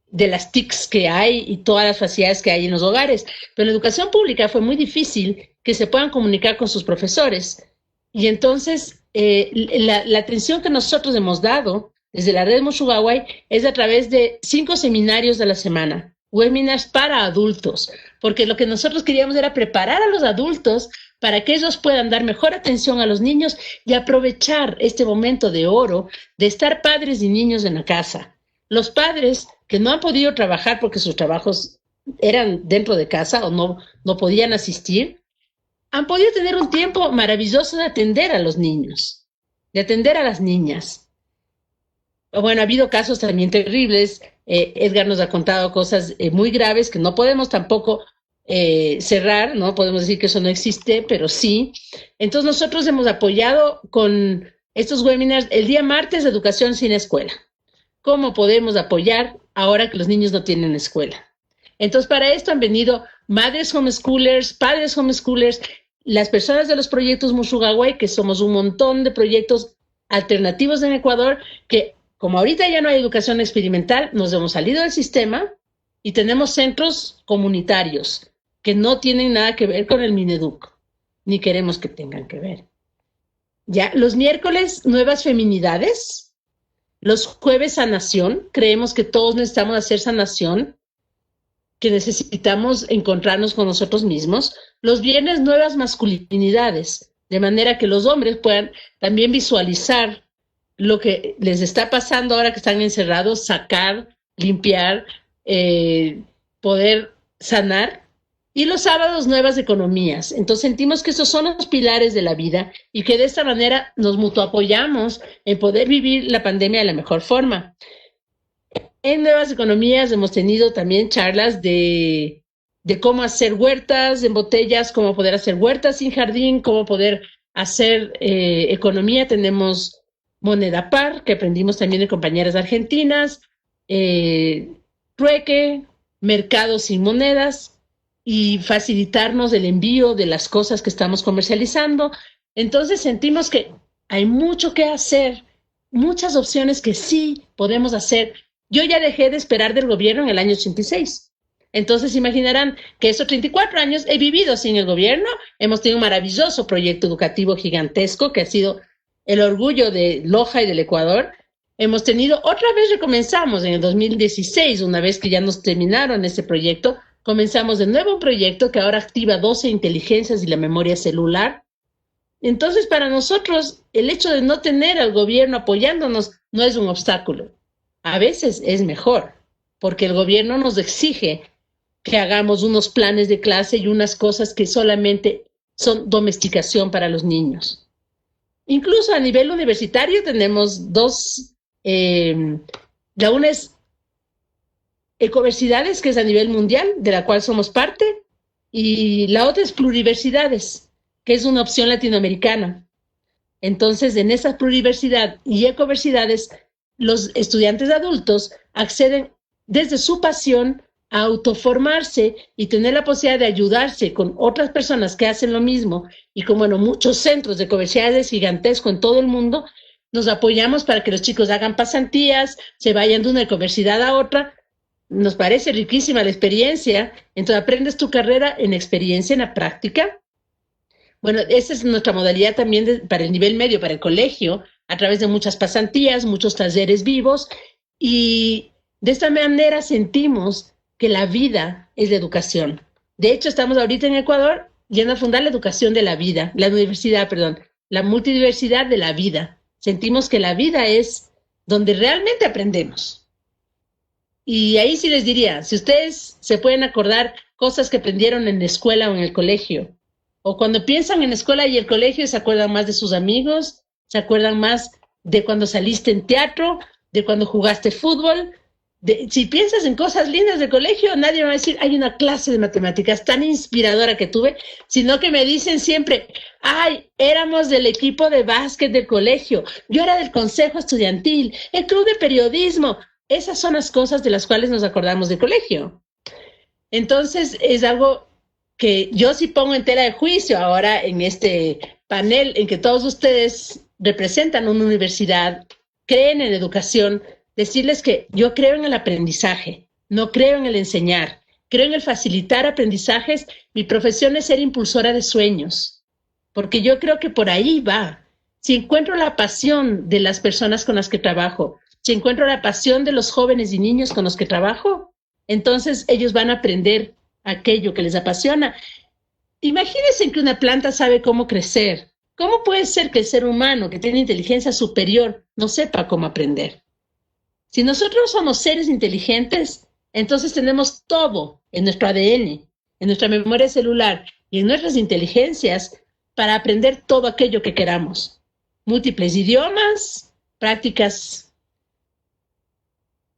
de las TICs que hay y todas las facilidades que hay en los hogares. Pero en la educación pública fue muy difícil que se puedan comunicar con sus profesores. Y entonces, la atención que nosotros hemos dado desde la red Mushugawai es a través de 5 seminarios a la semana, webinars para adultos, porque lo que nosotros queríamos era preparar a los adultos para que ellos puedan dar mejor atención a los niños y aprovechar este momento de oro de estar padres y niños en la casa. Los padres que no han podido trabajar porque sus trabajos eran dentro de casa o no podían asistir, han podido tener un tiempo maravilloso de atender a los niños, de atender a las niñas. Bueno, ha habido casos también terribles. Edgar nos ha contado cosas muy graves que no podemos tampoco cerrar, no podemos decir que eso no existe, pero sí. Entonces nosotros hemos apoyado con estos webinars el día martes de Educación sin Escuela. ¿Cómo podemos apoyar ahora que los niños no tienen escuela? Entonces para esto han venido madres homeschoolers, padres homeschoolers, las personas de los proyectos Musugaguay, que somos un montón de proyectos alternativos en Ecuador, que como ahorita ya no hay educación experimental, nos hemos salido del sistema y tenemos centros comunitarios que no tienen nada que ver con el Mineduc, ni queremos que tengan que ver. Ya, los miércoles, nuevas feminidades. Los jueves, sanación. Creemos que todos necesitamos hacer sanación, que necesitamos encontrarnos con nosotros mismos. Los viernes, nuevas masculinidades, de manera que los hombres puedan también visualizar lo que les está pasando ahora que están encerrados, sacar, limpiar, poder sanar. Y los sábados, nuevas economías. Entonces sentimos que esos son los pilares de la vida y que de esta manera nos mutuapoyamos en poder vivir la pandemia de la mejor forma. En nuevas economías hemos tenido también charlas de cómo hacer huertas en botellas, cómo poder hacer huertas sin jardín, cómo poder hacer economía. Tenemos moneda par, que aprendimos también de compañeras argentinas, trueque, mercado sin monedas, y facilitarnos el envío de las cosas que estamos comercializando. Entonces sentimos que hay mucho que hacer, muchas opciones que sí podemos hacer. Yo ya dejé de esperar del gobierno en el año 86. Entonces imaginarán que esos 34 años he vivido sin el gobierno. Hemos tenido un maravilloso proyecto educativo gigantesco que ha sido el orgullo de Loja y del Ecuador. Hemos tenido, otra vez recomenzamos en el 2016, una vez que ya nos terminaron ese proyecto, comenzamos de nuevo un proyecto que ahora activa 12 inteligencias y la memoria celular. Entonces, para nosotros, el hecho de no tener al gobierno apoyándonos no es un obstáculo. A veces es mejor, porque el gobierno nos exige que hagamos unos planes de clase y unas cosas que solamente son domesticación para los niños. Incluso a nivel universitario tenemos dos, la una es Ecoversidades, que es a nivel mundial, de la cual somos parte, y la otra es Pluriversidades, que es una opción latinoamericana. Entonces, en esa pluriversidad y ecoversidades, los estudiantes adultos acceden desde su pasión a autoformarse y tener la posibilidad de ayudarse con otras personas que hacen lo mismo, y como muchos centros de ecoversidades gigantescos en todo el mundo, nos apoyamos para que los chicos hagan pasantías, se vayan de una ecoversidad a otra. Nos parece riquísima la experiencia. Entonces aprendes tu carrera en experiencia, en la práctica. Bueno, esa es nuestra modalidad también para el nivel medio, para el colegio, a través de muchas pasantías, muchos talleres vivos, y de esta manera sentimos que la vida es la educación. De hecho, estamos ahorita en Ecuador yendo a fundar la educación de la vida, la universidad, perdón, la multidiversidad de la vida. Sentimos que la vida es donde realmente aprendemos. Y ahí sí les diría, si ustedes se pueden acordar cosas que aprendieron en la escuela o en el colegio, o cuando piensan en la escuela y el colegio, se acuerdan más de sus amigos, se acuerdan más de cuando saliste en teatro, de cuando jugaste fútbol. Si piensas en cosas lindas del colegio, nadie va a decir, hay una clase de matemáticas tan inspiradora que tuve, sino que me dicen siempre, ay, éramos del equipo de básquet del colegio, yo era del consejo estudiantil, el club de periodismo. Esas son las cosas de las cuales nos acordamos del colegio. Entonces, es algo que yo sí pongo en tela de juicio ahora en este panel en que todos ustedes representan una universidad, creen en educación, decirles que yo creo en el aprendizaje, no creo en el enseñar, creo en el facilitar aprendizajes. Mi profesión es ser impulsora de sueños, porque yo creo que por ahí va. Si encuentro la pasión de las personas con las que trabajo, si encuentro la pasión de los jóvenes y niños con los que trabajo, entonces ellos van a aprender aquello que les apasiona. Imagínense que una planta sabe cómo crecer. ¿Cómo puede ser que el ser humano, que tiene inteligencia superior, no sepa cómo aprender? Si nosotros somos seres inteligentes, entonces tenemos todo en nuestro ADN, en nuestra memoria celular y en nuestras inteligencias para aprender todo aquello que queramos. Múltiples idiomas, prácticas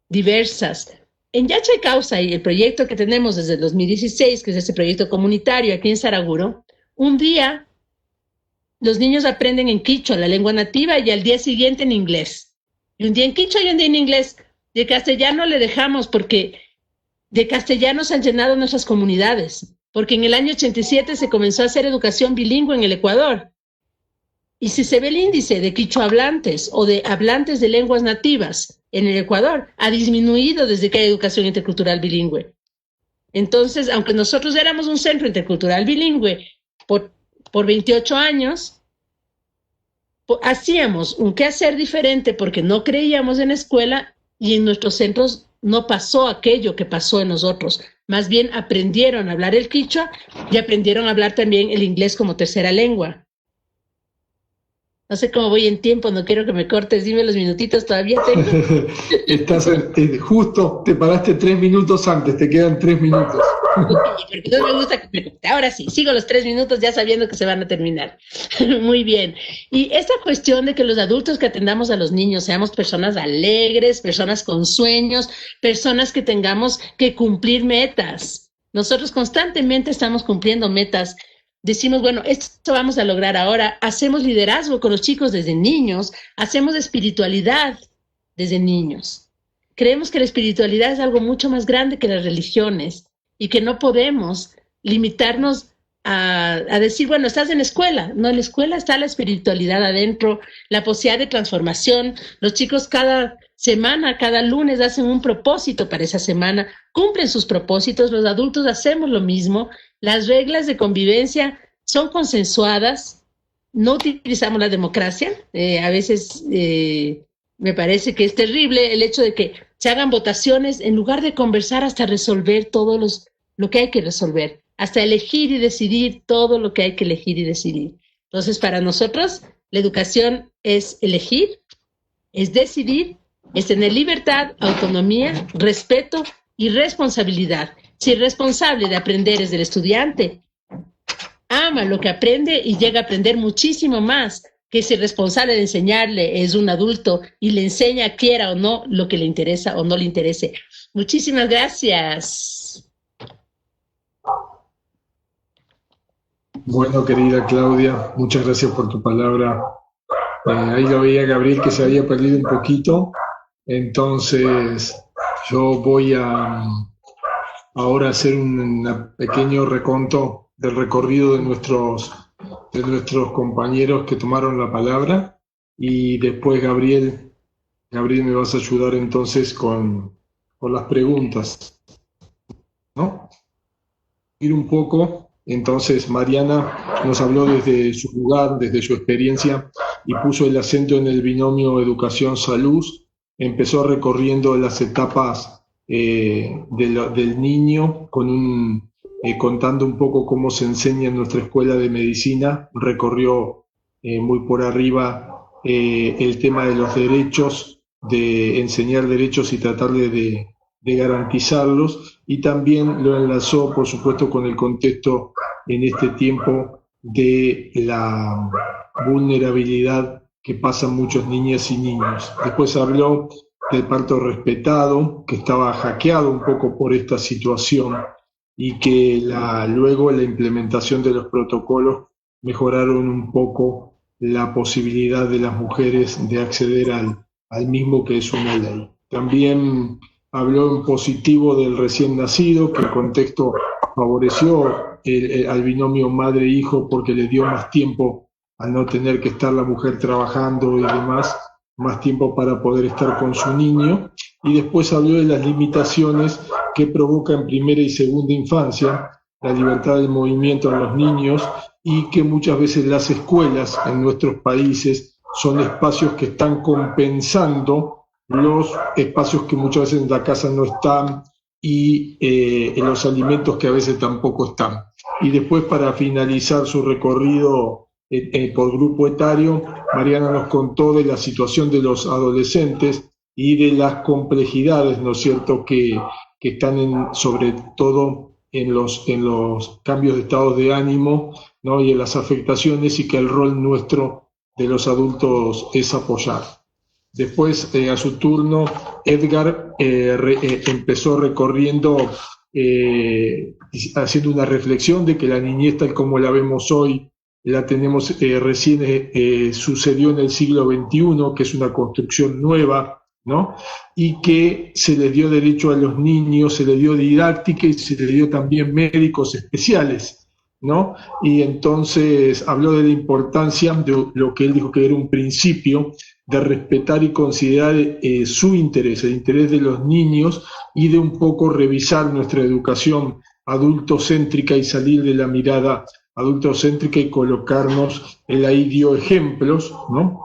diversas. En Yacha y Causa y el proyecto que tenemos desde el 2016, que es este proyecto comunitario aquí en Saraguro, un día los niños aprenden en quichua, la lengua nativa, y al día siguiente en inglés. Y un día en quichua y un día en inglés. De castellano le dejamos porque de castellanos han llenado nuestras comunidades, porque en el año 87 se comenzó a hacer educación bilingüe en el Ecuador. Y si se ve el índice de quichua hablantes o de hablantes de lenguas nativas en el Ecuador, ha disminuido desde que hay educación intercultural bilingüe. Entonces, aunque nosotros éramos un centro intercultural bilingüe por 28 años, hacíamos un quehacer diferente porque no creíamos en la escuela y en nuestros centros no pasó aquello que pasó en nosotros. Más bien aprendieron a hablar el quichua y aprendieron a hablar también el inglés como tercera lengua. No sé cómo voy en tiempo, no quiero que me cortes, dime los minutitos, todavía tengo. Estás justo, te paraste 3 minutos antes, te quedan 3 minutos. Porque no me gusta que me corte. Ahora sí, sigo los 3 minutos ya sabiendo que se van a terminar. Muy bien. Y esta cuestión de que los adultos que atendamos a los niños seamos personas alegres, personas con sueños, personas que tengamos que cumplir metas. Nosotros constantemente estamos cumpliendo metas. Decimos, bueno, esto vamos a lograr ahora. Hacemos liderazgo con los chicos desde niños, hacemos espiritualidad desde niños. Creemos que la espiritualidad es algo mucho más grande que las religiones y que no podemos limitarnos a decir, bueno, estás en la escuela. No, en la escuela está la espiritualidad adentro, la posibilidad de transformación. Los chicos cada semana, cada lunes hacen un propósito para esa semana, cumplen sus propósitos, los adultos hacemos lo mismo. Las reglas de convivencia son consensuadas, no utilizamos la democracia. A veces me parece que es terrible el hecho de que se hagan votaciones en lugar de conversar hasta resolver todo lo que hay que resolver, hasta elegir y decidir todo lo que hay que elegir y decidir. Entonces, para nosotros, la educación es elegir, es decidir, es tener libertad, autonomía, respeto y responsabilidad. Si el responsable de aprender es el estudiante, ama lo que aprende y llega a aprender muchísimo más que si el responsable de enseñarle es un adulto y le enseña, quiera o no, lo que le interesa o no le interese. Muchísimas gracias. Bueno, querida Claudia, muchas gracias por tu palabra. Ahí lo veía Gabriel que se había perdido un poquito, entonces yo voy a ahora hacer un pequeño reconto del recorrido de nuestros compañeros que tomaron la palabra y después Gabriel me vas a ayudar entonces con las preguntas, ¿no? Ir un poco, entonces Mariana nos habló desde su lugar, desde su experiencia y puso el acento en el binomio educación-salud, empezó recorriendo las etapas del niño contando un poco cómo se enseña en nuestra escuela de medicina, recorrió muy por arriba el tema de los derechos, de enseñar derechos y tratar de garantizarlos, y también lo enlazó, por supuesto, con el contexto en este tiempo de la vulnerabilidad que pasan muchas niñas y niños. Después habló del parto respetado, que estaba hackeado un poco por esta situación y que luego la implementación de los protocolos mejoraron un poco la posibilidad de las mujeres de acceder al mismo, que es una ley. También habló en positivo del recién nacido, que el contexto favoreció al binomio madre-hijo porque le dio más tiempo al no tener que estar la mujer trabajando y demás, más tiempo para poder estar con su niño. Y después habló de las limitaciones que provoca en primera y segunda infancia la libertad del movimiento en los niños, y que muchas veces las escuelas en nuestros países son espacios que están compensando los espacios que muchas veces en la casa no están y en los alimentos que a veces tampoco están. Y después, para finalizar su recorrido por grupo etario, Mariana nos contó de la situación de los adolescentes y de las complejidades, ¿no es cierto?, que están sobre todo en los cambios de estados de ánimo, ¿no?, y en las afectaciones, y que el rol nuestro de los adultos es apoyar. Después, a su turno, Edgar empezó recorriendo, haciendo una reflexión de que la niñez tal como la vemos hoy, la tenemos recién sucedió en el siglo XXI, que es una construcción nueva, ¿no? Y que se les dio derecho a los niños, se les dio didáctica y se les dio también médicos especiales, ¿no? Y entonces habló de la importancia de lo que él dijo que era un principio de respetar y considerar su interés, el interés de los niños, y de un poco revisar nuestra educación adultocéntrica y salir de la mirada adultocéntrica y colocarnos, él ahí dio ejemplos, ¿no?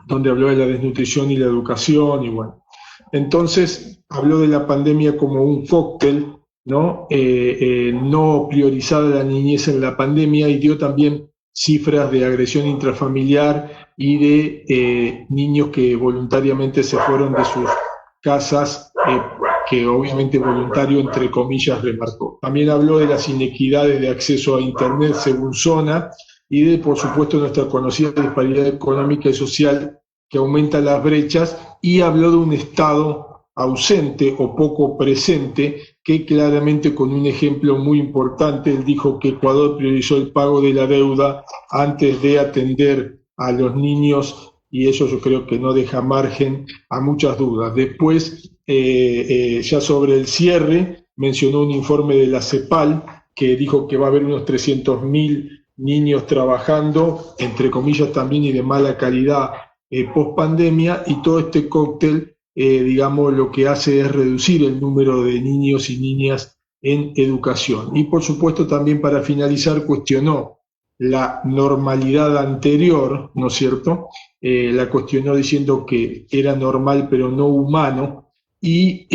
Donde habló de la desnutrición y la educación, y bueno. Entonces, habló de la pandemia como un cóctel, ¿no? No priorizada la niñez en la pandemia, y dio también cifras de agresión intrafamiliar y de niños que voluntariamente se fueron de sus casas, que obviamente voluntario entre comillas remarcó. También habló de las inequidades de acceso a Internet según zona y de, por supuesto, nuestra conocida disparidad económica y social que aumenta las brechas, y habló de un Estado ausente o poco presente, que claramente, con un ejemplo muy importante, él dijo que Ecuador priorizó el pago de la deuda antes de atender a los niños, y eso yo creo que no deja margen a muchas dudas. Después, ya sobre el cierre, mencionó un informe de la CEPAL que dijo que va a haber unos 300.000 niños trabajando, entre comillas también, y de mala calidad post pandemia, y todo este cóctel, digamos, lo que hace es reducir el número de niños y niñas en educación. Y por supuesto también, para finalizar, cuestionó la normalidad anterior, ¿no es cierto? La cuestionó diciendo que era normal pero no humano, y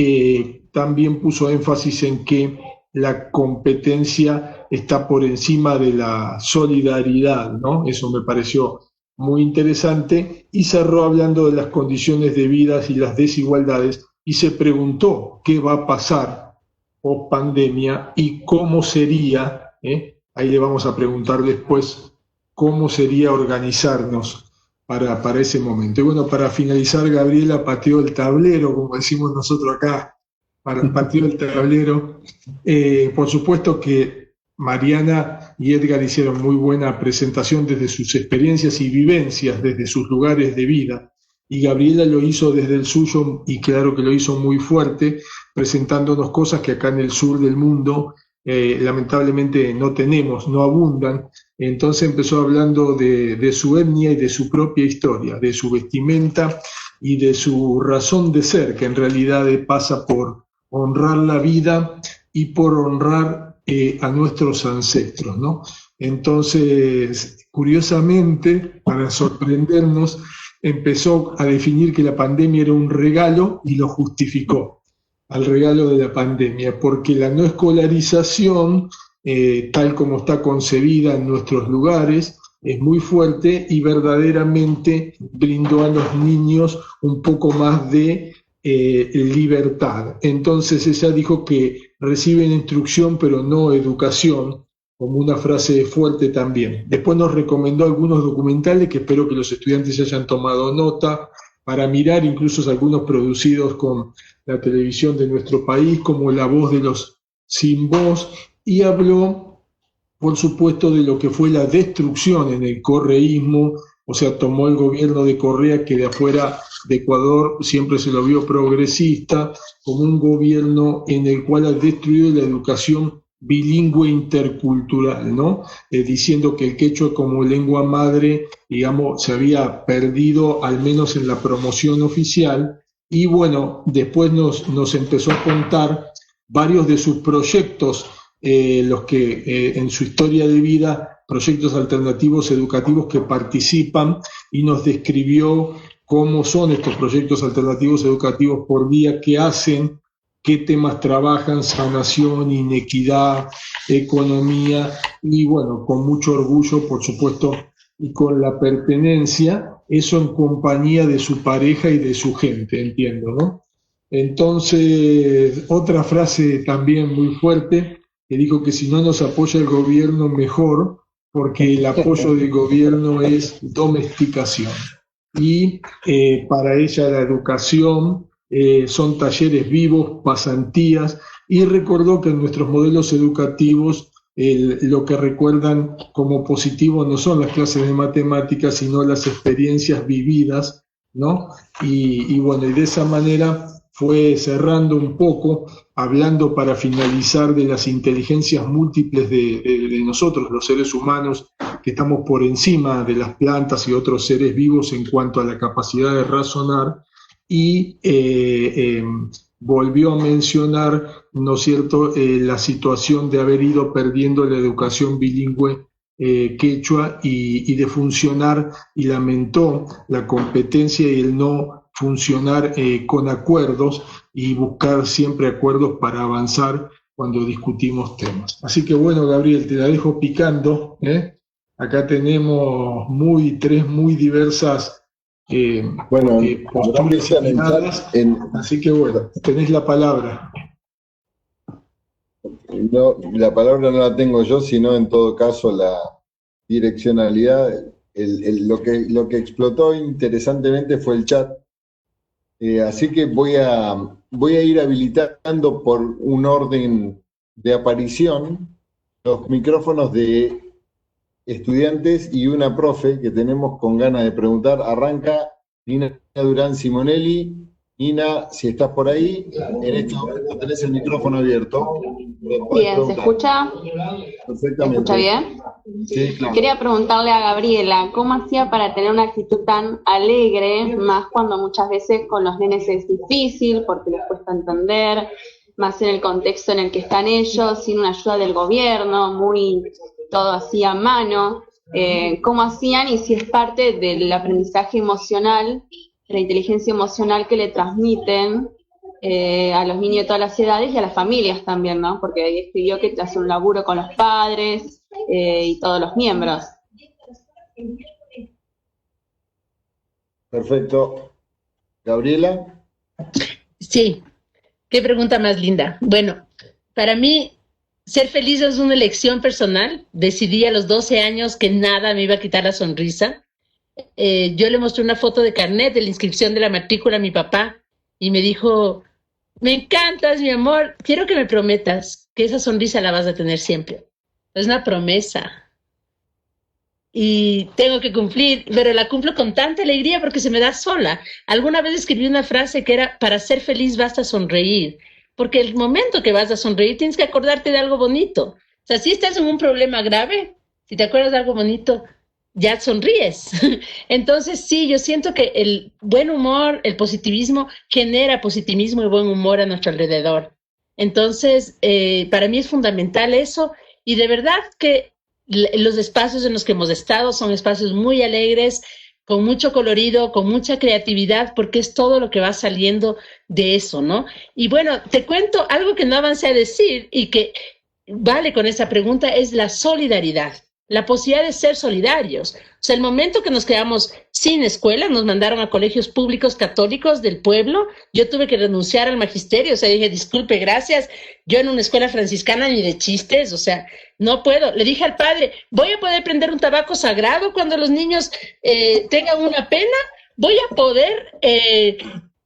también puso énfasis en que la competencia está por encima de la solidaridad, ¿no? Eso me pareció muy interesante, y cerró hablando de las condiciones de vida y las desigualdades, y se preguntó qué va a pasar post pandemia y cómo sería, ahí le vamos a preguntar después, cómo sería organizarnos para ese momento. Y bueno, para finalizar, Gabriela pateó el tablero, como decimos nosotros acá, pateó el tablero. Por supuesto que Mariana y Edgar hicieron muy buena presentación desde sus experiencias y vivencias, desde sus lugares de vida, y Gabriela lo hizo desde el suyo, y claro que lo hizo muy fuerte, presentándonos cosas que acá en el sur del mundo lamentablemente no tenemos, no abundan. Entonces empezó hablando de su etnia y de su propia historia, de su vestimenta y de su razón de ser, que en realidad pasa por honrar la vida y por honrar a nuestros ancestros, ¿no? Entonces, curiosamente, para sorprendernos, empezó a definir que la pandemia era un regalo y lo justificó, al regalo de la pandemia, porque la no escolarización, tal como está concebida en nuestros lugares, es muy fuerte, y verdaderamente brindó a los niños un poco más de libertad. Entonces ella dijo que reciben instrucción pero no educación, como una frase fuerte también. Después nos recomendó algunos documentales que espero que los estudiantes hayan tomado nota para mirar, incluso algunos producidos con la televisión de nuestro país, como La Voz de los Sin Voz, y habló, por supuesto, de lo que fue la destrucción en el correísmo. O sea, tomó el gobierno de Correa, que de afuera de Ecuador siempre se lo vio progresista, como un gobierno en el cual ha destruido la educación bilingüe intercultural, ¿no? Diciendo que el quechua como lengua madre, digamos, se había perdido, al menos en la promoción oficial. Y bueno, después nos empezó a contar varios de sus proyectos, los que en su historia de vida, proyectos alternativos educativos que participan, y nos describió cómo son estos proyectos alternativos educativos por día, qué hacen, qué temas trabajan: sanación, inequidad, economía, y bueno, con mucho orgullo, por supuesto, y con la pertenencia, eso en compañía de su pareja y de su gente, entiendo, ¿no? Entonces, otra frase también muy fuerte, que dijo que si no nos apoya el gobierno, mejor, porque el apoyo del gobierno es domesticación. y para ella la educación son talleres vivos, pasantías, y recordó que en nuestros modelos educativos lo que recuerdan como positivo no son las clases de matemáticas, sino las experiencias vividas, ¿no? Y bueno, y de esa manera fue cerrando un poco, hablando para finalizar de las inteligencias múltiples de nosotros, los seres humanos, que estamos por encima de las plantas y otros seres vivos en cuanto a la capacidad de razonar, y volvió a mencionar, ¿no es cierto?, la situación de haber ido perdiendo la educación bilingüe quechua y de funcionar, y lamentó la competencia y el no funcionar con acuerdos y buscar siempre acuerdos para avanzar cuando discutimos temas. Así que bueno, Gabriel, te la dejo picando, ¿eh? Acá tenemos tres muy diversas posturas opinadas, así que bueno, tenés la palabra. No, la palabra no la tengo yo, sino en todo caso la direccionalidad. Lo que explotó interesantemente fue el chat. Así que voy a ir habilitando por un orden de aparición los micrófonos de estudiantes y una profe que tenemos con ganas de preguntar. Arranca Nina Durán Simonelli. Nina, si estás por ahí, en este momento tenés el micrófono abierto. Bien, ¿se escucha? Perfectamente. ¿Se escucha bien? Sí, claro. Quería preguntarle a Gabriela, ¿cómo hacía para tener una actitud tan alegre, más cuando muchas veces con los nenes es difícil, porque les cuesta entender, más en el contexto en el que están ellos, sin una ayuda del gobierno, muy todo así a mano? ¿Cómo hacían y si es parte del aprendizaje emocional, la inteligencia emocional que le transmiten a los niños de todas las edades y a las familias también, ¿no? Porque ahí escribió que hace un laburo con los padres y todos los miembros. Perfecto. ¿Gabriela? Sí, qué pregunta más linda. Bueno, para mí, ser feliz es una elección personal. Decidí a los 12 años que nada me iba a quitar la sonrisa. Yo le mostré una foto de carnet de la inscripción de la matrícula a mi papá y me dijo: me encantas, mi amor, quiero que me prometas que esa sonrisa la vas a tener siempre. Es una promesa y tengo que cumplir, pero la cumplo con tanta alegría porque se me da sola. Alguna vez escribí una frase que era: para ser feliz basta sonreír, porque el momento que vas a sonreír tienes que acordarte de algo bonito. O sea, si estás en un problema grave, si te acuerdas de algo bonito, ya sonríes. Entonces, sí, yo siento que el buen humor, el positivismo, genera positivismo y buen humor a nuestro alrededor. Entonces, para mí es fundamental eso, y de verdad que los espacios en los que hemos estado son espacios muy alegres, con mucho colorido, con mucha creatividad, porque es todo lo que va saliendo de eso, ¿no? Y bueno, te cuento algo que no avancé a decir y que vale con esa pregunta, es la solidaridad. La posibilidad de ser solidarios. O sea, el momento que nos quedamos sin escuela, nos mandaron a colegios públicos católicos del pueblo, yo tuve que renunciar al magisterio, o sea, dije, disculpe, gracias, yo en una escuela franciscana ni de chistes, o sea, no puedo. Le dije al padre, ¿voy a poder prender un tabaco sagrado cuando los niños tengan una pena? ¿Voy a poder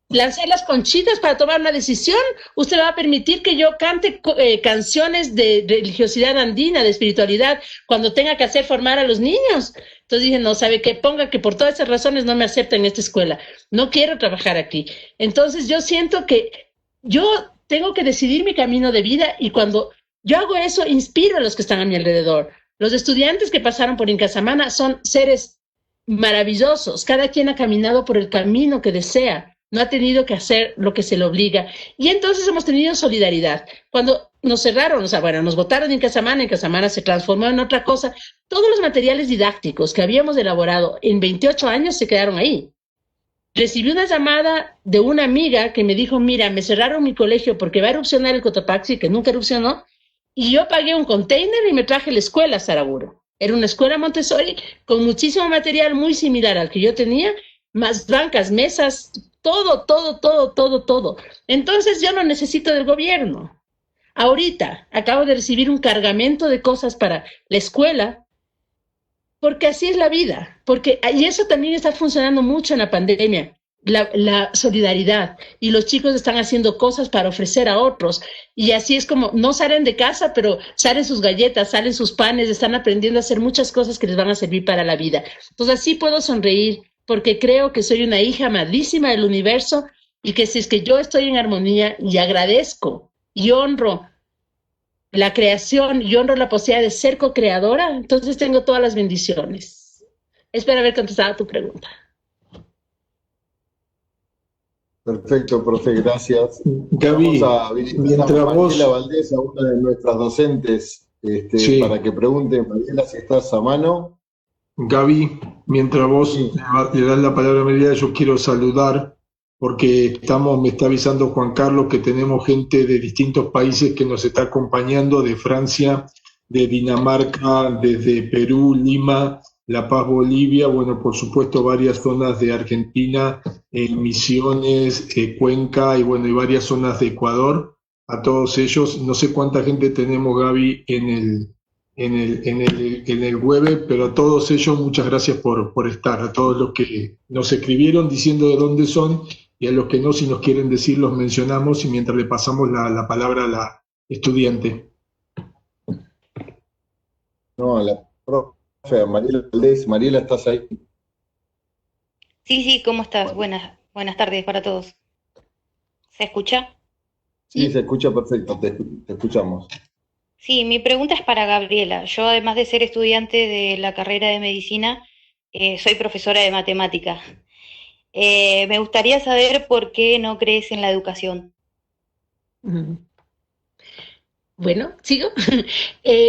lanzar las conchitas para tomar una decisión? ¿Usted va a permitir que yo cante canciones de religiosidad andina, de espiritualidad, cuando tenga que hacer formar a los niños? Entonces dije, no, ¿sabe qué? Ponga que por todas esas razones no me aceptan en esta escuela. No quiero trabajar aquí. Entonces yo siento que yo tengo que decidir mi camino de vida, y cuando yo hago eso, inspiro a los que están a mi alrededor. Los estudiantes que pasaron por Inca Samana son seres maravillosos. Cada quien ha caminado por el camino que desea. No ha tenido que hacer lo que se le obliga. Y entonces hemos tenido solidaridad. Cuando nos cerraron, o sea, bueno, nos botaron en Casamana se transformó en otra cosa. Todos los materiales didácticos que habíamos elaborado en 28 años se quedaron ahí. Recibí una llamada de una amiga que me dijo, mira, me cerraron mi colegio porque va a erupcionar el Cotopaxi, que nunca erupcionó, y yo pagué un container y me traje la escuela a Saraguro. Era una escuela Montessori con muchísimo material muy similar al que yo tenía, más bancas, mesas, todo. Entonces yo no necesito del gobierno. Ahorita acabo de recibir un cargamento de cosas para la escuela porque así es la vida, y eso también está funcionando mucho en la pandemia, la solidaridad, y los chicos están haciendo cosas para ofrecer a otros, y así es como no salen de casa, pero salen sus galletas, salen sus panes, están aprendiendo a hacer muchas cosas que les van a servir para la vida. Entonces así puedo sonreír, porque creo que soy una hija amadísima del universo, y que si es que yo estoy en armonía y agradezco y honro la creación y honro la posibilidad de ser co-creadora, entonces tengo todas las bendiciones. Espero haber contestado a tu pregunta. Perfecto, profe, gracias. Gaby, Vamos a visitar a Mariela Valdés, a una de nuestras docentes, sí, para que pregunte, Mariela, si estás a mano. Gaby, mientras vos Sí. le das la palabra a Mariela, yo quiero saludar, porque me está avisando Juan Carlos que tenemos gente de distintos países que nos está acompañando, de Francia, de Dinamarca, desde Perú, Lima, La Paz, Bolivia, bueno, por supuesto varias zonas de Argentina, Misiones, Cuenca y bueno, y varias zonas de Ecuador. A todos ellos, no sé cuánta gente tenemos, Gaby, en el web, pero a todos ellos muchas gracias por estar, a todos los que nos escribieron diciendo de dónde son, y a los que no, si nos quieren decir, los mencionamos, y mientras le pasamos la palabra a la estudiante. No, a la profe, a Mariela Valdés. Mariela, ¿estás ahí? Sí, ¿cómo estás? Buenas tardes para todos. ¿Se escucha? Sí, se escucha perfecto, te escuchamos. Sí, mi pregunta es para Gabriela. Yo, además de ser estudiante de la carrera de medicina, soy profesora de matemática. Me gustaría saber por qué no crees en la educación. Bueno, ¿sigo?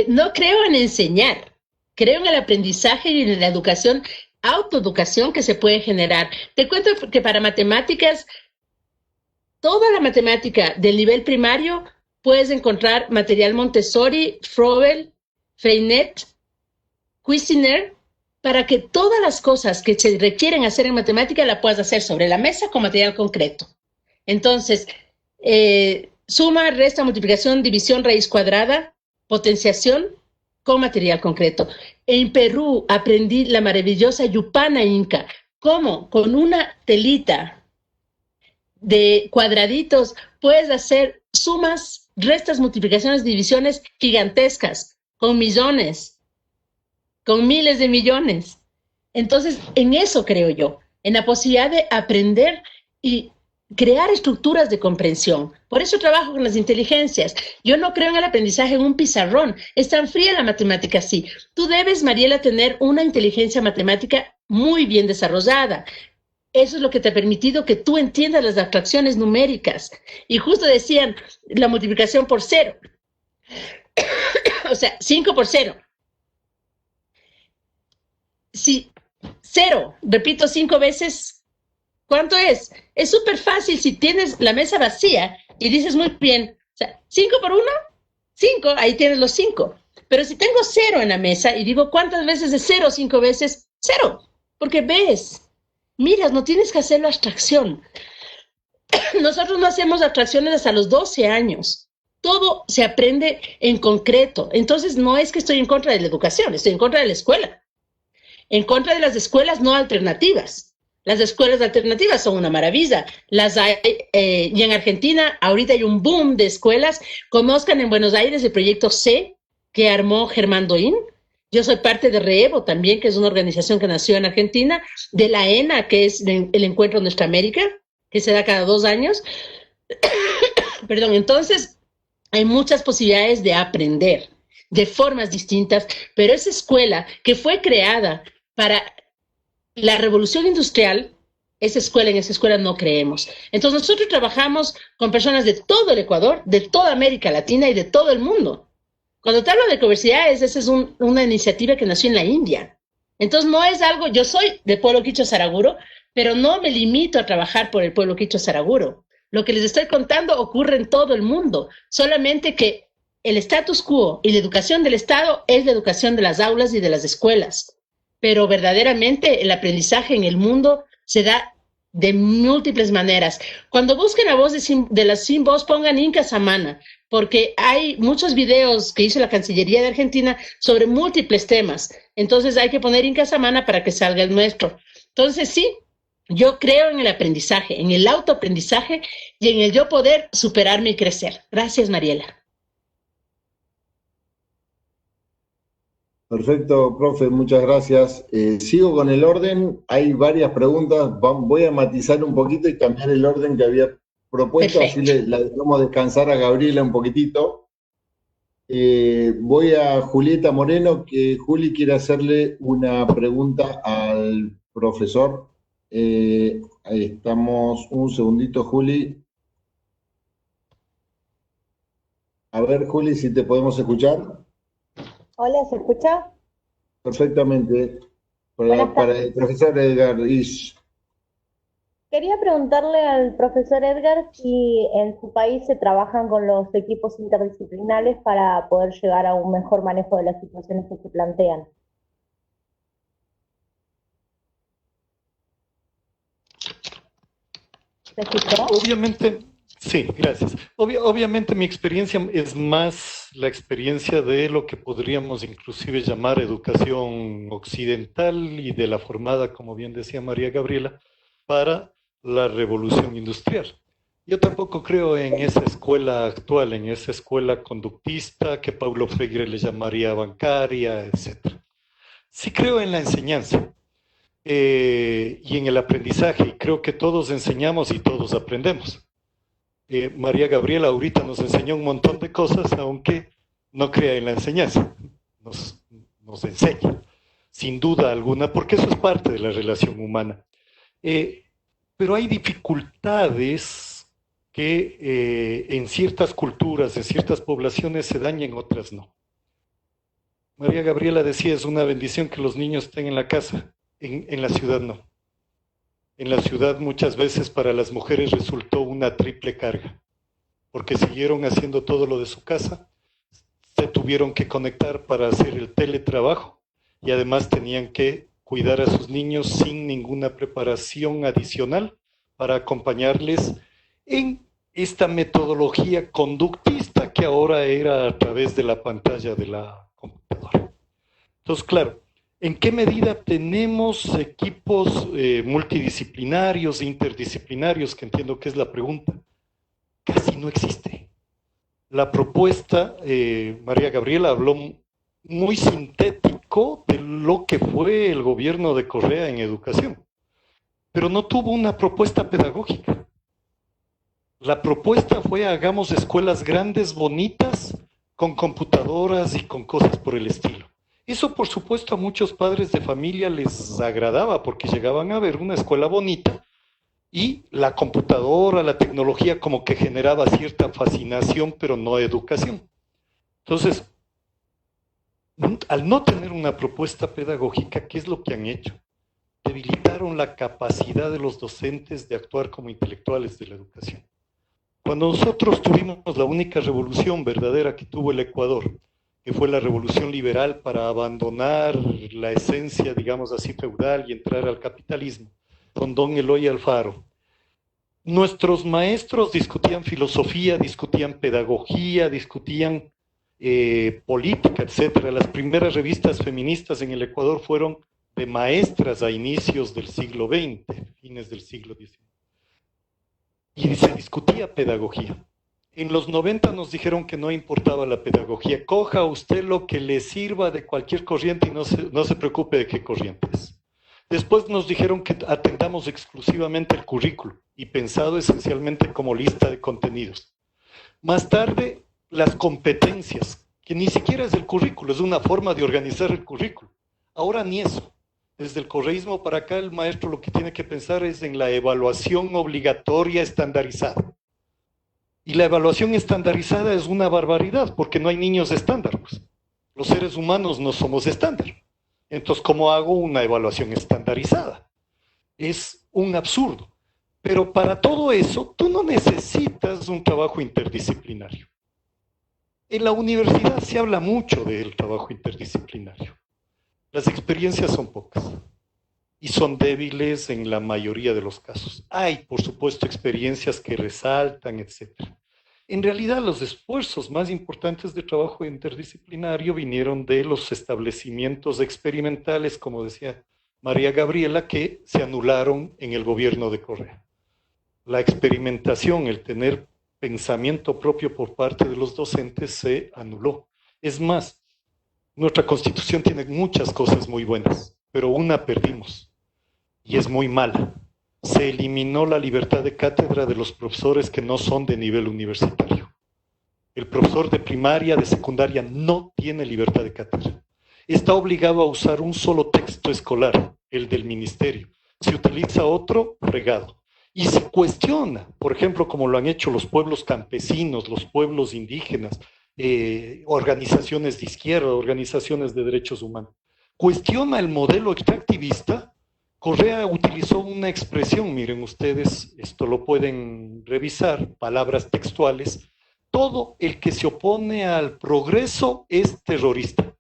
No creo en enseñar, creo en el aprendizaje y en la educación, autoeducación que se puede generar. Te cuento que para matemáticas, toda la matemática del nivel primario, puedes encontrar material Montessori, Froebel, Freinet, Cuisenaire, para que todas las cosas que se requieren hacer en matemática la puedas hacer sobre la mesa con material concreto. Entonces, suma, resta, multiplicación, división, raíz cuadrada, potenciación con material concreto. En Perú aprendí la maravillosa yupana inca. ¿Cómo? Con una telita de cuadraditos puedes hacer sumas, restas, multiplicaciones, divisiones gigantescas, con millones, con miles de millones. Entonces, en eso creo yo, en la posibilidad de aprender y crear estructuras de comprensión. Por eso trabajo con las inteligencias. Yo no creo en el aprendizaje en un pizarrón. Es tan fría la matemática así. Tú debes, Mariela, tener una inteligencia matemática muy bien desarrollada. Eso es lo que te ha permitido que tú entiendas las abstracciones numéricas. Y justo decían la multiplicación por 0. O sea, 5 por 0. Si 0, repito 5 veces, ¿cuánto es? Es súper fácil si tienes la mesa vacía y dices muy bien, o sea, 5 por 1, 5, ahí tienes los 5. Pero si tengo 0 en la mesa y digo, ¿cuántas veces es 0? 5 veces, 0. Porque ves, miras, no tienes que hacer la abstracción. Nosotros no hacemos abstracciones hasta los 12 años. Todo se aprende en concreto. Entonces, no es que estoy en contra de la educación, estoy en contra de la escuela. En contra de las escuelas no alternativas. Las escuelas alternativas son una maravilla. Las hay, y en Argentina ahorita hay un boom de escuelas. Conozcan en Buenos Aires el proyecto C que armó Germán Doín. Yo soy parte de REEVO también, que es una organización que nació en Argentina, de la ENA, que es el Encuentro Nuestra América, que se da cada 2 años. Perdón, entonces hay muchas posibilidades de aprender de formas distintas, pero esa escuela que fue creada para la revolución industrial, en esa escuela no creemos. Entonces nosotros trabajamos con personas de todo el Ecuador, de toda América Latina y de todo el mundo. Cuando te hablo de diversidades, esa es una iniciativa que nació en la India. Entonces no es algo, yo soy del pueblo quichua saraguro, pero no me limito a trabajar por el pueblo quichua saraguro. Lo que les estoy contando ocurre en todo el mundo, solamente que el status quo y la educación del Estado es la educación de las aulas y de las escuelas. Pero verdaderamente el aprendizaje en el mundo se da de múltiples maneras. Cuando busquen la voz de la Sin Voz, pongan Inca Samana, porque hay muchos videos que hizo la Cancillería de Argentina sobre múltiples temas. Entonces hay que poner Inca Samana para que salga el nuestro. Entonces sí, yo creo en el aprendizaje, en el autoaprendizaje y en el yo poder superarme y crecer. Gracias, Mariela. Perfecto, profe, muchas gracias. Sigo con el orden, hay varias preguntas, voy a matizar un poquito y cambiar el orden que había propuesto, Perfecto. así la dejamos descansar a Gabriela un poquitito. Voy a Julieta Moreno, que Juli quiere hacerle una pregunta al profesor. Ahí estamos, un segundito, Juli. A ver, Juli, si te podemos escuchar. Hola, ¿se escucha? Perfectamente. Buenas Para tardes. el profesor Edgar Isch. Quería preguntarle al profesor Edgar si en su país se trabajan con los equipos interdisciplinares para poder llegar a un mejor manejo de las situaciones que se plantean. ¿Se escuchó? Obviamente, sí, gracias. Obviamente mi experiencia es más la experiencia de lo que podríamos inclusive llamar educación occidental y de la formada, como bien decía María Gabriela, para la revolución industrial. Yo tampoco creo en esa escuela actual, en esa escuela conductista que Paulo Freire le llamaría bancaria, etc. Sí creo en la enseñanza. Y en el aprendizaje, y creo que todos enseñamos y todos aprendemos. María Gabriela ahorita nos enseñó un montón de cosas, aunque no crea en la enseñanza, nos enseña, sin duda alguna, porque eso es parte de la relación humana. Pero hay dificultades que en ciertas culturas, en ciertas poblaciones se dan y en otras no. María Gabriela decía, es una bendición que los niños estén en la casa. En la ciudad no. En la ciudad muchas veces para las mujeres resultó una triple carga, porque siguieron haciendo todo lo de su casa, se tuvieron que conectar para hacer el teletrabajo y además tenían que cuidar a sus niños sin ninguna preparación adicional para acompañarles en esta metodología conductista que ahora era a través de la pantalla de la computadora. Entonces, claro, ¿en qué medida tenemos equipos multidisciplinarios, interdisciplinarios, que entiendo que es la pregunta? Casi no existe. La propuesta, María Gabriela habló muy sintético de lo que fue el gobierno de Correa en educación, pero no tuvo una propuesta pedagógica. La propuesta fue hagamos escuelas grandes, bonitas, con computadoras y con cosas por el estilo. Eso, por supuesto, a muchos padres de familia les agradaba porque llegaban a ver una escuela bonita y la computadora, la tecnología como que generaba cierta fascinación, pero no educación. Entonces, al no tener una propuesta pedagógica, ¿qué es lo que han hecho? Debilitaron la capacidad de los docentes de actuar como intelectuales de la educación. Cuando nosotros tuvimos la única revolución verdadera que tuvo el Ecuador, que fue la revolución liberal para abandonar la esencia, digamos así, feudal y entrar al capitalismo, con don Eloy Alfaro. Nuestros maestros discutían filosofía, discutían pedagogía, discutían política, etc. Las primeras revistas feministas en el Ecuador fueron de maestras a inicios del siglo XX, fines del siglo XIX. Y se discutía pedagogía. En los 90 nos dijeron que no importaba la pedagogía. Coja usted lo que le sirva de cualquier corriente y no se preocupe de qué corriente es. Después nos dijeron que atendamos exclusivamente el currículo y pensado esencialmente como lista de contenidos. Más tarde, las competencias, que ni siquiera es el currículo, es una forma de organizar el currículo. Ahora ni eso. Desde el correísmo para acá, el maestro lo que tiene que pensar es en la evaluación obligatoria estandarizada. Y la evaluación estandarizada es una barbaridad, porque no hay niños estándar. Pues. Los seres humanos no somos estándar. Entonces, ¿cómo hago una evaluación estandarizada? Es un absurdo. Pero para todo eso, tú no necesitas un trabajo interdisciplinario. En la universidad se habla mucho del trabajo interdisciplinario. Las experiencias son pocas. y son débiles en la mayoría de los casos. Hay, por supuesto, experiencias que resaltan, etc. En realidad, los esfuerzos más importantes de trabajo interdisciplinario vinieron de los establecimientos experimentales, como decía María Gabriela, que se anularon en el gobierno de Correa. La experimentación, el tener pensamiento propio por parte de los docentes se anuló. Es más, nuestra Constitución tiene muchas cosas muy buenas, pero una perdimos, y es muy mala. Se eliminó la libertad de cátedra de los profesores que no son de nivel universitario. El profesor de primaria, de secundaria, no tiene libertad de cátedra. Está obligado a usar un solo texto escolar, el del ministerio. Si utiliza otro, fregado. Y se cuestiona, por ejemplo, como lo han hecho los pueblos campesinos, los pueblos indígenas, organizaciones de izquierda, organizaciones de derechos humanos. Cuestiona el modelo extractivista. Correa utilizó una expresión, miren ustedes, esto lo pueden revisar, palabras textuales: todo el que se opone al progreso es terrorista.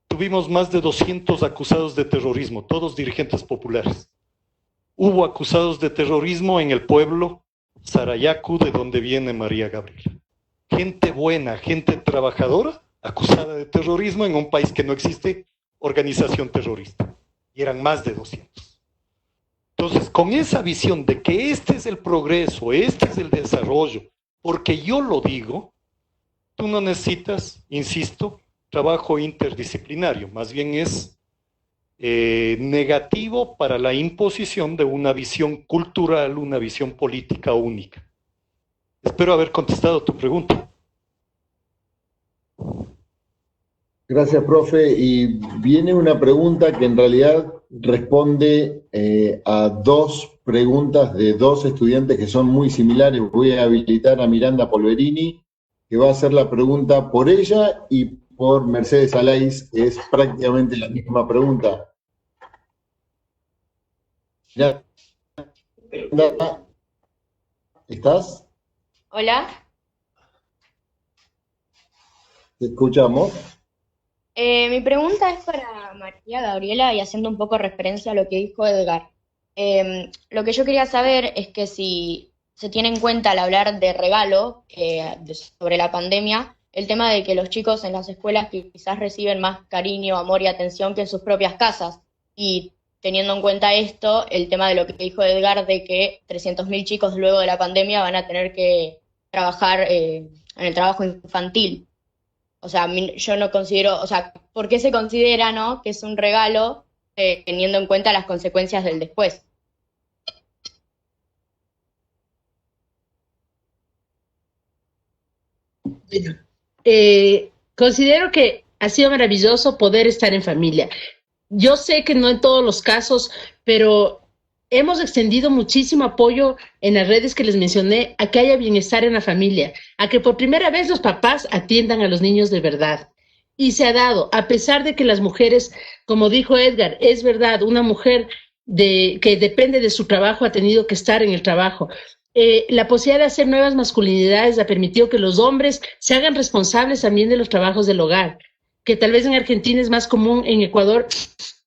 Tuvimos más de 200 acusados de terrorismo, todos dirigentes populares. Hubo acusados de terrorismo en el pueblo Sarayaku, de donde viene María Gabriela. Gente buena, gente trabajadora, acusada de terrorismo en un país que no existe organización terrorista. Y eran más de 200. Entonces, con esa visión de que este es el progreso, este es el desarrollo, porque yo lo digo, tú no necesitas, insisto, trabajo interdisciplinario, más bien es negativo para la imposición de una visión cultural, una visión política única. Espero haber contestado tu pregunta. Gracias, profe. Y viene una pregunta que en realidad responde a dos preguntas de dos estudiantes que son muy similares. Voy a habilitar a Miranda Polverini, que va a hacer la pregunta por ella, y por Mercedes Alaiz es prácticamente la misma pregunta. Ya. ¿Estás? Hola. ¿Te escuchamos? Mi pregunta es para María Gabriela y haciendo un poco referencia a lo que dijo Edgar. Lo que yo quería saber es que si se tiene en cuenta al hablar de regalo sobre la pandemia, el tema de que los chicos en las escuelas quizás reciben más cariño, amor y atención que en sus propias casas. Y teniendo en cuenta esto, el tema de lo que dijo Edgar de que 300.000 chicos luego de la pandemia van a tener que trabajar en el trabajo infantil. O sea, yo no considero, o sea, ¿por qué se considera, no, que es un regalo teniendo en cuenta las consecuencias del después? Bueno, considero que ha sido maravilloso poder estar en familia. Yo sé que no en todos los casos, pero hemos extendido muchísimo apoyo en las redes que les mencioné a que haya bienestar en la familia, a que por primera vez los papás atiendan a los niños de verdad. Y se ha dado, a pesar de que las mujeres, como dijo Edgar, es verdad, una mujer que depende de su trabajo ha tenido que estar en el trabajo. La posibilidad de hacer nuevas masculinidades ha permitido que los hombres se hagan responsables también de los trabajos del hogar, que tal vez en Argentina es más común, en Ecuador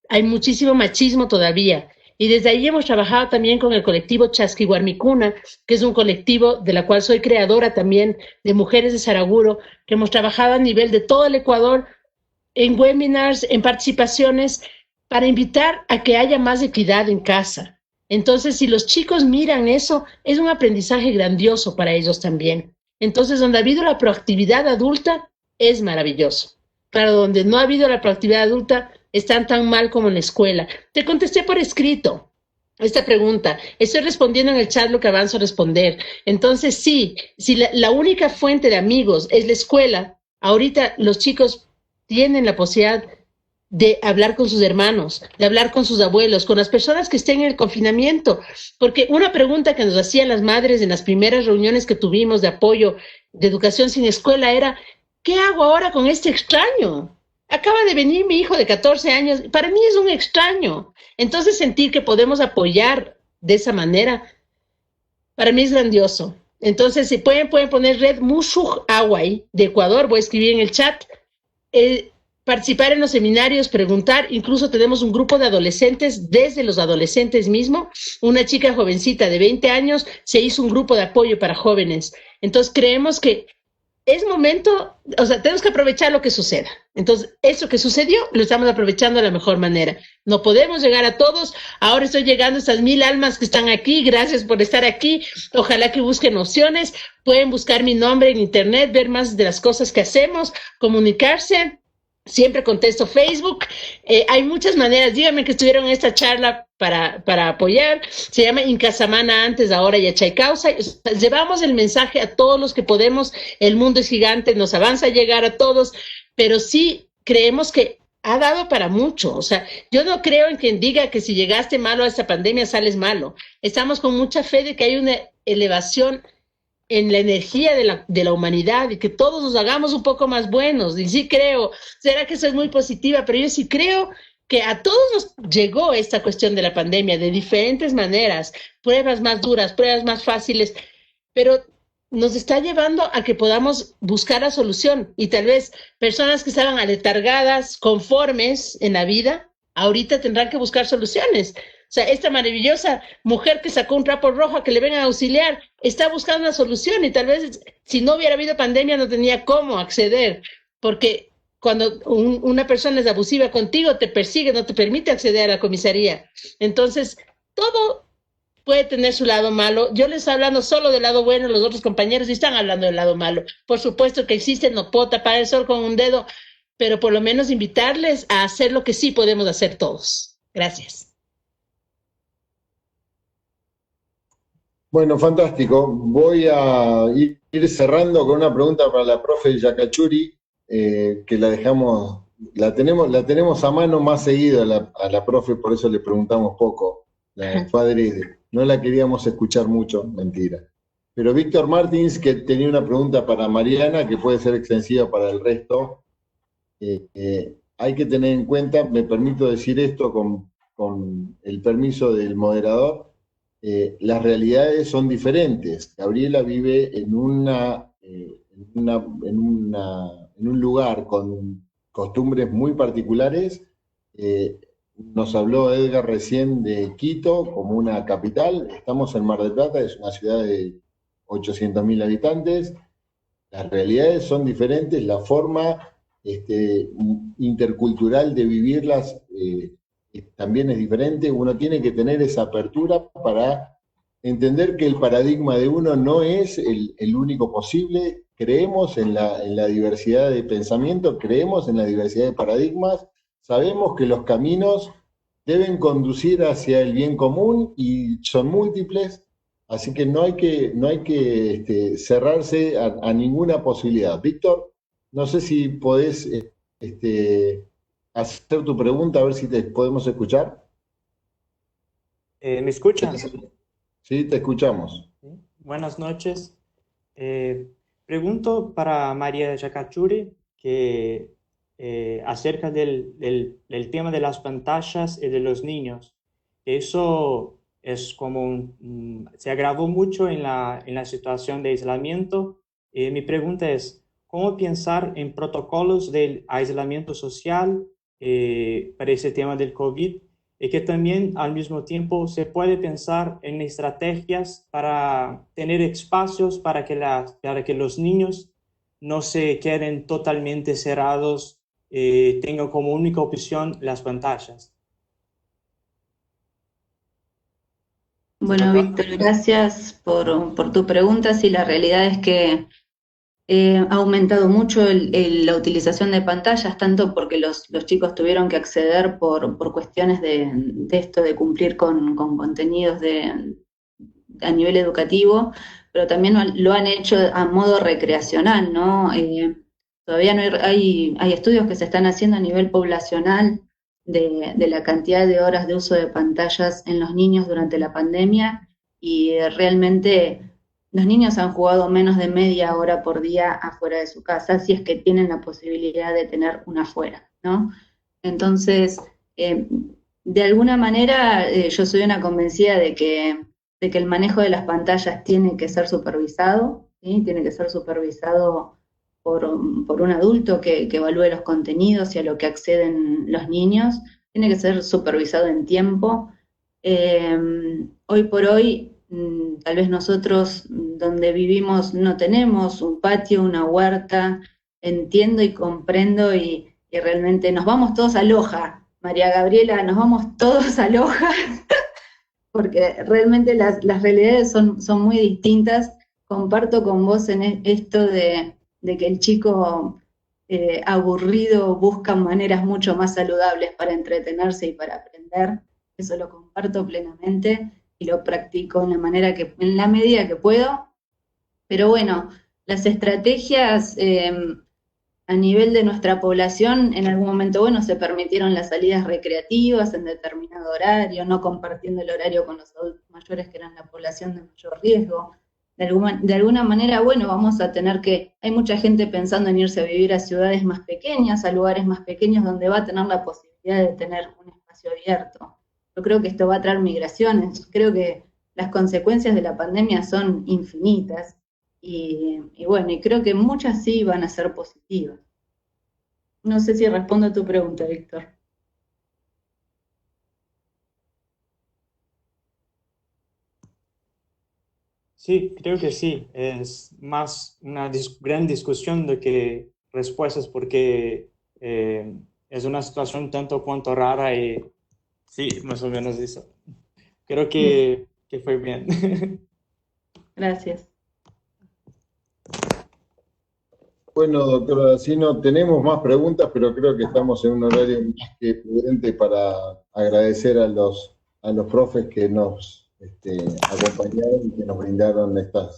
hay muchísimo machismo todavía. Y desde ahí hemos trabajado también con el colectivo Chasquihuarmicuna, que es un colectivo de la cual soy creadora también, de mujeres de Saraguro, que hemos trabajado a nivel de todo el Ecuador, en webinars, en participaciones, para invitar a que haya más equidad en casa. Entonces, si los chicos miran eso, es un aprendizaje grandioso para ellos también. Entonces, donde ha habido la proactividad adulta, es maravilloso. Claro, donde no ha habido la proactividad adulta, están tan mal como en la escuela. Te contesté por escrito esta pregunta. Estoy respondiendo en el chat lo que avanzo a responder. Entonces, sí, si la única fuente de amigos es la escuela, ahorita los chicos tienen la posibilidad de hablar con sus hermanos, de hablar con sus abuelos, con las personas que estén en el confinamiento. Porque una pregunta que nos hacían las madres en las primeras reuniones que tuvimos de apoyo de educación sin escuela era: ¿qué hago ahora con este extraño? Acaba de venir mi hijo de 14 años, para mí es un extraño. Entonces, sentir que podemos apoyar de esa manera, para mí es grandioso. Entonces, si pueden poner Red Mushuk Away de Ecuador, voy a escribir en el chat. participar en los seminarios, preguntar, incluso tenemos un grupo de adolescentes, desde los adolescentes mismo, una chica jovencita de 20 años se hizo un grupo de apoyo para jóvenes. Entonces creemos que es momento, o sea, tenemos que aprovechar lo que suceda. Entonces, eso que sucedió, lo estamos aprovechando de la mejor manera. No podemos llegar a todos. Ahora estoy llegando a estas 1000 almas que están aquí. Gracias por estar aquí. Ojalá que busquen opciones. Pueden buscar mi nombre en internet, ver más de las cosas que hacemos, comunicarse. Siempre contesto Facebook. Hay muchas maneras. Díganme que estuvieron en esta charla para apoyar. Se llama Incasamana antes, ahora y Achaycausa. Llevamos el mensaje a todos los que podemos. El mundo es gigante, nos avanza a llegar a todos, pero sí creemos que ha dado para mucho. O sea, yo no creo en quien diga que si llegaste malo a esta pandemia sales malo. Estamos con mucha fe de que hay una elevación en la energía de la humanidad y que todos nos hagamos un poco más buenos. Y sí creo, será que soy muy positiva, pero yo sí creo que a todos nos llegó esta cuestión de la pandemia de diferentes maneras, pruebas más duras, pruebas más fáciles, pero nos está llevando a que podamos buscar la solución. Y tal vez personas que estaban aletargadas, conformes en la vida, ahorita tendrán que buscar soluciones. O sea, esta maravillosa mujer que sacó un trapo rojo a que le vengan a auxiliar, está buscando una solución y tal vez si no hubiera habido pandemia no tenía cómo acceder, porque cuando una persona es abusiva contigo, te persigue, no te permite acceder a la comisaría. Entonces, todo puede tener su lado malo. Yo les estoy hablando solo del lado bueno, los otros compañeros están hablando del lado malo. Por supuesto que existe, no puedo tapar el sol con un dedo, pero por lo menos invitarles a hacer lo que sí podemos hacer todos. Gracias. Bueno, fantástico. Voy a ir cerrando con una pregunta para la profe Yacachuri, que la tenemos a mano más seguido a la profe, por eso le preguntamos poco. La padre, no la queríamos escuchar mucho, mentira. Pero Víctor Martins, que tenía una pregunta para Mariana, que puede ser extensiva para el resto. Hay que tener en cuenta, me permito decir esto con el permiso del moderador, las realidades son diferentes. Gabriela vive en un lugar con costumbres muy particulares. Nos habló Edgar recién de Quito como una capital. Estamos en Mar del Plata, es una ciudad de 800.000 habitantes. Las realidades son diferentes, la forma intercultural de vivirlas también es diferente. Uno tiene que tener esa apertura para entender que el paradigma de uno no es el único posible. Creemos en la diversidad de pensamiento, creemos en la diversidad de paradigmas, sabemos que los caminos deben conducir hacia el bien común y son múltiples, así que no hay que cerrarse a ninguna posibilidad. Víctor, no sé si podés hacer tu pregunta, a ver si te podemos escuchar. ¿Me escuchan? Sí, te escuchamos. Buenas noches. Pregunto para María Yacachuri que acerca del tema de las pantallas y de los niños. Eso es como se agravó mucho en la situación de aislamiento. Mi pregunta es, ¿cómo pensar en protocolos de aislamiento social para ese tema del COVID? Y que también al mismo tiempo se puede pensar en estrategias para tener espacios para que los niños no se queden totalmente cerrados, tengan como única opción las pantallas. Bueno, Víctor, gracias por tu pregunta. Sí, la realidad es que ha aumentado mucho la utilización de pantallas, tanto porque los chicos tuvieron que acceder por cuestiones de esto, de cumplir con contenidos a nivel educativo, pero también lo han hecho a modo recreacional, ¿no? Todavía no hay estudios que se están haciendo a nivel poblacional de la cantidad de horas de uso de pantallas en los niños durante la pandemia, y realmente los niños han jugado menos de media hora por día afuera de su casa, si es que tienen la posibilidad de tener una afuera, ¿no? Entonces, de alguna manera, yo soy una convencida de que el manejo de las pantallas tiene que ser supervisado, ¿sí? Tiene que ser supervisado por un adulto que evalúe los contenidos y a lo que acceden los niños. Tiene que ser supervisado en tiempo. Hoy por hoy, tal vez nosotros donde vivimos no tenemos un patio, una huerta. Entiendo y comprendo y realmente nos vamos todos a Loja, María Gabriela, nos vamos todos a Loja, porque realmente las realidades son muy distintas. Comparto con vos en esto de que el chico aburrido busca maneras mucho más saludables para entretenerse y para aprender. Eso lo comparto plenamente y lo practico en la medida que puedo. Pero bueno, las estrategias a nivel de nuestra población, en algún momento, bueno, se permitieron las salidas recreativas en determinado horario, no compartiendo el horario con los adultos mayores que eran la población de mayor riesgo. De alguna manera, bueno, vamos a tener hay mucha gente pensando en irse a vivir a ciudades más pequeñas, a lugares más pequeños donde va a tener la posibilidad de tener un espacio abierto. Yo creo que esto va a traer migraciones, creo que las consecuencias de la pandemia son infinitas y bueno, y creo que muchas sí van a ser positivas. No sé si respondo a tu pregunta, Víctor. Sí, creo que sí. Es más una gran discusión de que respuestas porque es una situación tanto cuanto rara y sí, más o menos eso. Creo que fue bien. Gracias. Bueno, doctora Dacino, tenemos más preguntas, pero creo que estamos en un horario más que prudente para agradecer a los profes que nos acompañaron y que nos brindaron esta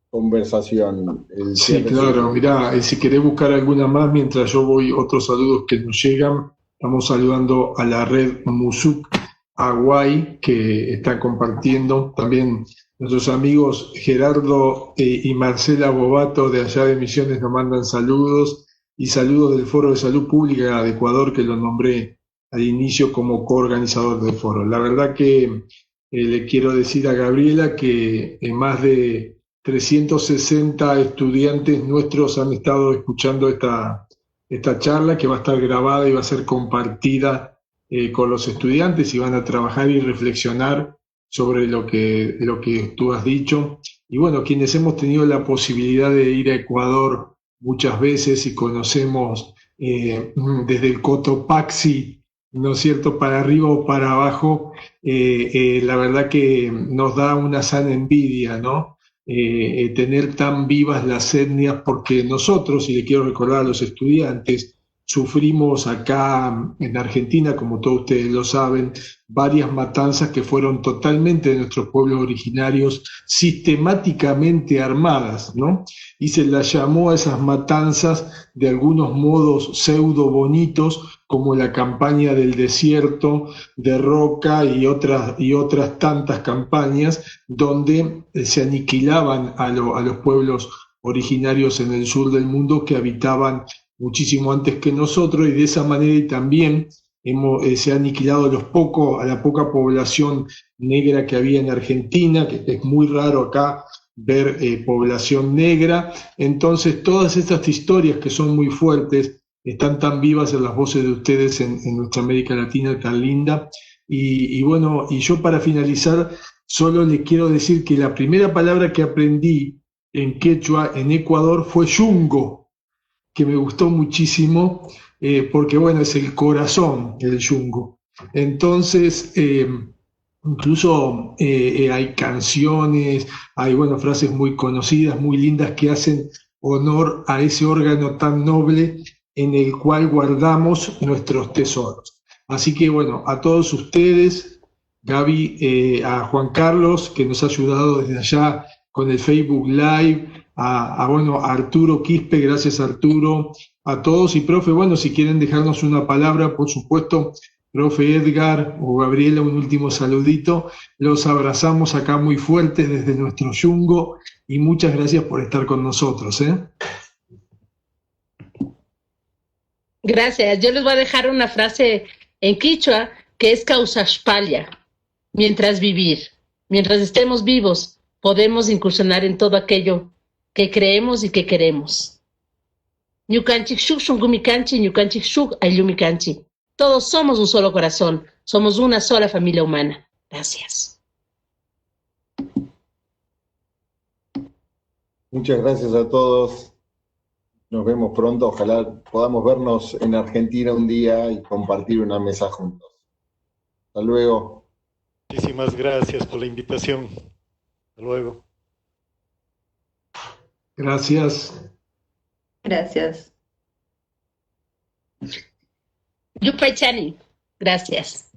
conversación. Sí, claro, mirá, si querés buscar alguna más, mientras yo voy, otros saludos que nos llegan. Estamos saludando a la red Musuk Aguay, que está compartiendo. También nuestros amigos Gerardo y Marcela Bobato de allá de Misiones nos mandan saludos, y saludos del Foro de Salud Pública de Ecuador, que lo nombré al inicio como coorganizador del foro. La verdad que le quiero decir a Gabriela que más de 360 estudiantes nuestros han estado escuchando esta charla, que va a estar grabada y va a ser compartida con los estudiantes, y van a trabajar y reflexionar sobre lo que tú has dicho. Y bueno, quienes hemos tenido la posibilidad de ir a Ecuador muchas veces y conocemos desde el Cotopaxi, ¿no es cierto?, para arriba o para abajo, la verdad que nos da una sana envidia, ¿no? Tener tan vivas las etnias, porque nosotros, y le quiero recordar a los estudiantes, sufrimos acá en Argentina, como todos ustedes lo saben, varias matanzas que fueron totalmente de nuestros pueblos originarios, sistemáticamente armadas, ¿no? Y se las llamó a esas matanzas de algunos modos pseudo bonitos, como la campaña del desierto de Roca y otras tantas campañas, donde se aniquilaban a los pueblos originarios en el sur del mundo que habitaban muchísimo antes que nosotros, y de esa manera y también se ha aniquilado a la poca población negra que había en Argentina, que es muy raro acá ver población negra. Entonces todas estas historias que son muy fuertes están tan vivas en las voces de ustedes en nuestra América Latina tan linda. Y bueno, y yo para finalizar solo les quiero decir que la primera palabra que aprendí en quechua en Ecuador fue yungo, que me gustó muchísimo, porque bueno, es el corazón, el yungo. Entonces, incluso hay canciones, hay frases muy conocidas, muy lindas, que hacen honor a ese órgano tan noble en el cual guardamos nuestros tesoros. Así que bueno, a todos ustedes, Gaby, a Juan Carlos, que nos ha ayudado desde allá con el Facebook Live, a Arturo Quispe, gracias Arturo, a todos. Y profe, bueno, si quieren dejarnos una palabra, por supuesto, profe Edgar o Gabriela, un último saludito. Los abrazamos acá muy fuerte desde nuestro yungo, y muchas gracias por estar con nosotros, ¿eh? Gracias. Yo les voy a dejar una frase en quichua que es causaspalla. Mientras estemos vivos, podemos incursionar en todo aquello que creemos y que queremos. Ñukanchik shuk shunkumikanchi, ñukanchik shuk ayllumikanchi. Todos somos un solo corazón, somos una sola familia humana. Gracias. Muchas gracias a todos. Nos vemos pronto. Ojalá podamos vernos en Argentina un día y compartir una mesa juntos. Hasta luego. Muchísimas gracias por la invitación. Hasta luego. Gracias. Gracias. Yupay Chani, gracias.